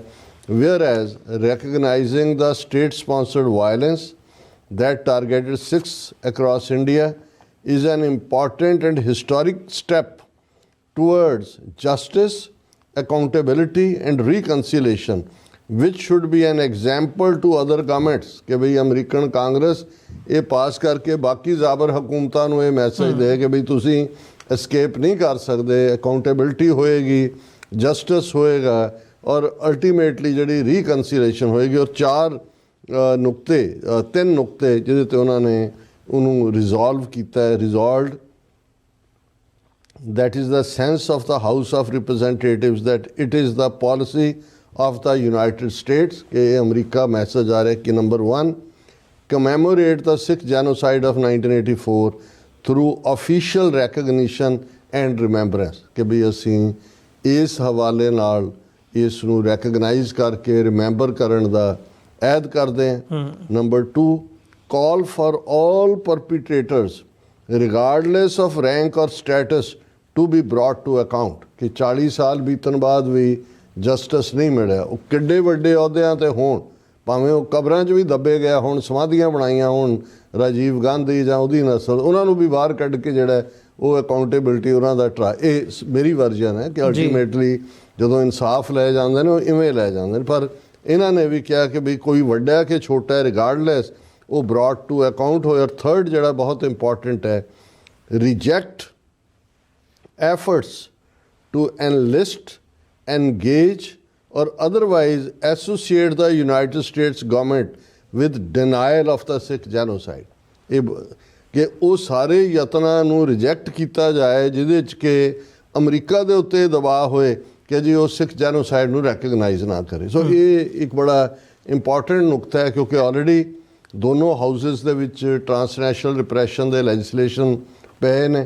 whereas recognizing the state-sponsored violence that targeted Sikhs across India is an important and historic step towards justice, accountability and reconciliation, which should be an example to other governments कि भाई अमरीकन कांग्रेस ये पास करके बाकी जाबर हुकूमतां नूं ये मैसेज दे कि भाई तुसीं escape नहीं कर सकते, accountability होएगी, justice होएगा और अल्टीमेटली जी रिकनसीलेशन होएगी। और तीन नुकते जिहदे ते उन्होंने उन्होंने रिजॉल्व किया है। Resolve that is the sense of the House of Representatives that it is the policy of the United States के अमरीका मैसेज आ रहा है कि number 1 commemorate the Sikh genocide of 1984 through official recognition and remembrance कि भी असी इस हवाले नाल ਇਸ ਨੂੰ ਰੈਕਗਨਾਈਜ਼ ਕਰਕੇ ਰਿਮੈਂਬਰ ਕਰਨ ਦਾ ਐਦ ਕਰਦੇ ਹਾਂ। Number 2 call for all perpetrators regardless of rank or status to be brought to account ਕਿ 40 ਸਾਲ ਬੀਤਣ ਬਾਅਦ ਵੀ ਜਸਟਿਸ ਨਹੀਂ ਮਿਲਿਆ, ਉਹ ਕਿੱਡੇ ਵੱਡੇ ਅਹੁਦਿਆਂ 'ਤੇ ਹੋਣ, ਭਾਵੇਂ ਉਹ ਕਬਰਾਂ 'ਚ ਵੀ ਦੱਬੇ ਗਿਆ ਹੋਣ, ਸਮਾਧੀਆਂ ਬਣਾਈਆਂ ਹੋਣ ਰਾਜੀਵ ਗਾਂਧੀ ਜਾਂ ਉਹਦੀ ਨਸਲ, ਉਹਨਾਂ ਨੂੰ ਵੀ ਬਾਹਰ ਕੱਢ ਕੇ ਜਿਹੜਾ ਉਹ ਅਕਾਊਂਟੇਬਿਲਟੀ ਉਹਨਾਂ ਦਾ ਇਹ ਮੇਰੀ ਵਰਜਨ ਹੈ ਕਿ ਅਲਟੀਮੇਟਲੀ ਜਦੋਂ ਇਨਸਾਫ ਲੈ ਜਾਂਦੇ ਨੇ ਉਹ ਇਵੇਂ ਲੈ ਜਾਂਦੇ ਨੇ। ਪਰ ਇਹਨਾਂ ਨੇ ਵੀ ਕਿਹਾ ਕਿ ਵੀ ਕੋਈ ਵੱਡਾ ਕਿ ਛੋਟਾ ਰਿਗਾਰਡਲੈਸ ਉਹ ਬ੍ਰੌਟ ਟੂ ਅਕਾਊਂਟ ਹੋਏ। ਔਰ ਥਰਡ ਜਿਹੜਾ ਬਹੁਤ ਇੰਪੋਰਟੈਂਟ ਹੈ, ਰਿਜੈਕਟ ਐਫਰਟਸ ਟੂ ਐਨਲਿਸਟ ਐਨਗੇਜ ਔਰ otherwise associate the United status government with denial of the Sikh genocide. ਇਹ ਕਿ ਉਹ ਸਾਰੇ ਯਤਨਾਂ ਨੂੰ ਰਿਜੈਕਟ ਕੀਤਾ ਜਾਏ ਜਿਹਦੇ 'ਚ ਕਿ ਅਮਰੀਕਾ ਦੇ ਉੱਤੇ ਦਬਾਅ ਹੋਏ ਕਿ ਜੀ ਉਹ ਸਿੱਖ ਜੈਨੋਸਾਈਡ ਨੂੰ ਰੈਕਗਨਾਈਜ਼ ਨਾ ਕਰੇ। ਸੋ ਇਹ ਇੱਕ ਬੜਾ ਇੰਪੋਰਟੈਂਟ ਨੁਕਤਾ ਹੈ ਕਿਉਂਕਿ ਆਲਰੇਡੀ ਦੋਨੋਂ ਹਾਊਸਿਸ ਦੇ ਵਿੱਚ ਟਰਾਂਸਨੈਸ਼ਨਲ ਰਿਪਰੈਸ਼ਨ ਦੇ ਲੈਜਿਸਲੇਸ਼ਨ ਪਏ ਨੇ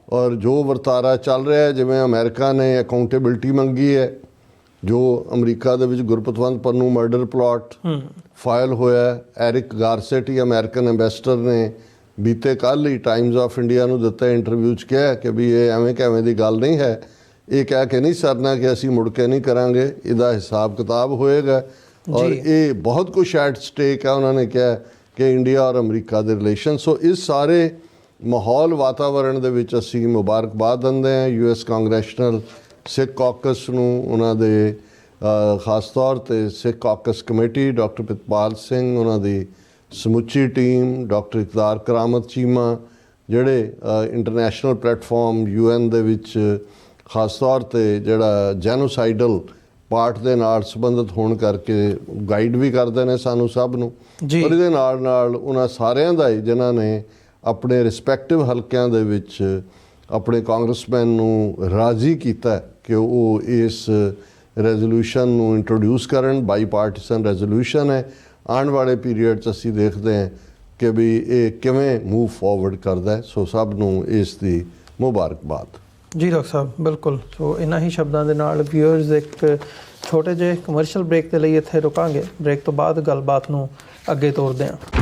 ਔਰ ਜੋ ਵਰਤਾਰਾ ਚੱਲ ਰਿਹਾ ਹੈ, ਜਿਵੇਂ ਅਮਰੀਕਾ ਨੇ ਅਕਾਊਂਟੇਬਿਲਟੀ ਮੰਗੀ ਹੈ, ਜੋ ਅਮਰੀਕਾ ਦੇ ਵਿੱਚ Gurpatwant Pannu murder plot file ਹੋਇਆ, ਐਰਿਕ ਗਾਰਸੈਟ ਅਮਰੀਕਨ ਐਂਬੈਸਡਰ ਨੇ ਬੀਤੇ ਕੱਲ੍ਹ ਹੀ ਟਾਈਮਜ਼ ਆਫ ਇੰਡੀਆ ਨੂੰ ਦਿੱਤਾ ਇੰਟਰਵਿਊ 'ਚ ਕਿਹਾ ਕਿ ਵੀ ਇਹ ਐਵੇਂ ਕਿਵੇਂ ਦੀ ਗੱਲ ਨਹੀਂ ਹੈ, ਇਹ ਕਹਿ ਕੇ ਨਹੀਂ ਸਰਨਾ ਕਿ ਅਸੀਂ ਮੁੜ ਕੇ ਨਹੀਂ ਕਰਾਂਗੇ, ਇਹਦਾ ਹਿਸਾਬ ਕਿਤਾਬ ਹੋਏਗਾ ਔਰ ਇਹ ਬਹੁਤ ਕੁਛ ਐਟ ਸਟੇਕ ਹੈ। ਉਹਨਾਂ ਨੇ ਕਿਹਾ ਕਿ ਇੰਡੀਆ ਔਰ ਅਮਰੀਕਾ ਦੇ ਰਿਲੇਸ਼ਨ। ਸੋ ਇਸ ਸਾਰੇ ਮਾਹੌਲ ਵਾਤਾਵਰਣ ਦੇ ਵਿੱਚ ਅਸੀਂ ਮੁਬਾਰਕਬਾਦ ਦਿੰਦੇ ਹਾਂ US ਕਾਂਗਰੈਸ਼ਨਲ ਸਿੱਖ ਕਾਕਸ ਨੂੰ, ਉਹਨਾਂ ਦੇ ਖਾਸ ਤੌਰ 'ਤੇ Sikh caucus committee, doctor Pritpal Singh, ਉਹਨਾਂ ਦੀ ਸਮੁੱਚੀ ਟੀਮ, ਡਾਕਟਰ ਇਕਦਾਰ ਕਰਾਮਤ ਚੀਮਾ, ਜਿਹੜੇ ਇੰਟਰਨੈਸ਼ਨਲ ਪਲੇਟਫਾਰਮ UN ਦੇ ਵਿੱਚ ਖਾਸ ਤੌਰ 'ਤੇ ਜਿਹੜਾ ਜੈਨੋਸਾਈਡਲ ਪਾਰਟ ਦੇ ਨਾਲ ਸੰਬੰਧਿਤ ਹੋਣ ਕਰਕੇ ਗਾਈਡ ਵੀ ਕਰਦੇ ਨੇ ਸਾਨੂੰ ਸਭ ਨੂੰ। ਔਰ ਇਹਦੇ ਨਾਲ ਨਾਲ ਉਹਨਾਂ ਸਾਰਿਆਂ ਦਾ ਹੀ ਜਿਨ੍ਹਾਂ ਨੇ ਆਪਣੇ ਰਿਸਪੈਕਟਿਵ ਹਲਕਿਆਂ ਦੇ ਵਿੱਚ ਆਪਣੇ ਕਾਂਗਰਸਮੈਨ ਨੂੰ ਰਾਜ਼ੀ ਕੀਤਾ ਕਿ ਉਹ ਇਸ ਰੈਜ਼ੋਲੂਸ਼ਨ ਨੂੰ ਇੰਟਰੋਡਿਊਸ ਕਰਨ। ਬਾਈ ਪਾਰਟੀਸਨ ਰੈਜ਼ੋਲੂਸ਼ਨ ਹੈ। ਆਉਣ ਵਾਲੇ ਪੀਰੀਅਡ 'ਚ ਅਸੀਂ ਦੇਖਦੇ ਹਾਂ ਕਿ ਵੀ ਇਹ ਕਿਵੇਂ ਮੂਵ ਫਾਰਵਰਡ ਕਰਦਾ ਹੈ। ਸੋ ਸਭ ਨੂੰ ਇਸ ਦੀ ਮੁਬਾਰਕਬਾਦ। ਜੀ ਡਾਕਟਰ ਸਾਹਿਬ, ਬਿਲਕੁਲ। ਸੋ ਇਹਨਾਂ ਹੀ ਸ਼ਬਦਾਂ ਦੇ ਨਾਲ ਵਿਊਅਰਸ ਇੱਕ ਛੋਟੇ ਜਿਹੇ ਕਮਰਸ਼ੀਅਲ ਬ੍ਰੇਕ ਦੇ ਲਈ ਇੱਥੇ ਰੁਕਾਂਗੇ। ਬ੍ਰੇਕ ਤੋਂ ਬਾਅਦ ਗੱਲਬਾਤ ਨੂੰ ਅੱਗੇ ਤੋਰਦੇ ਹਾਂ।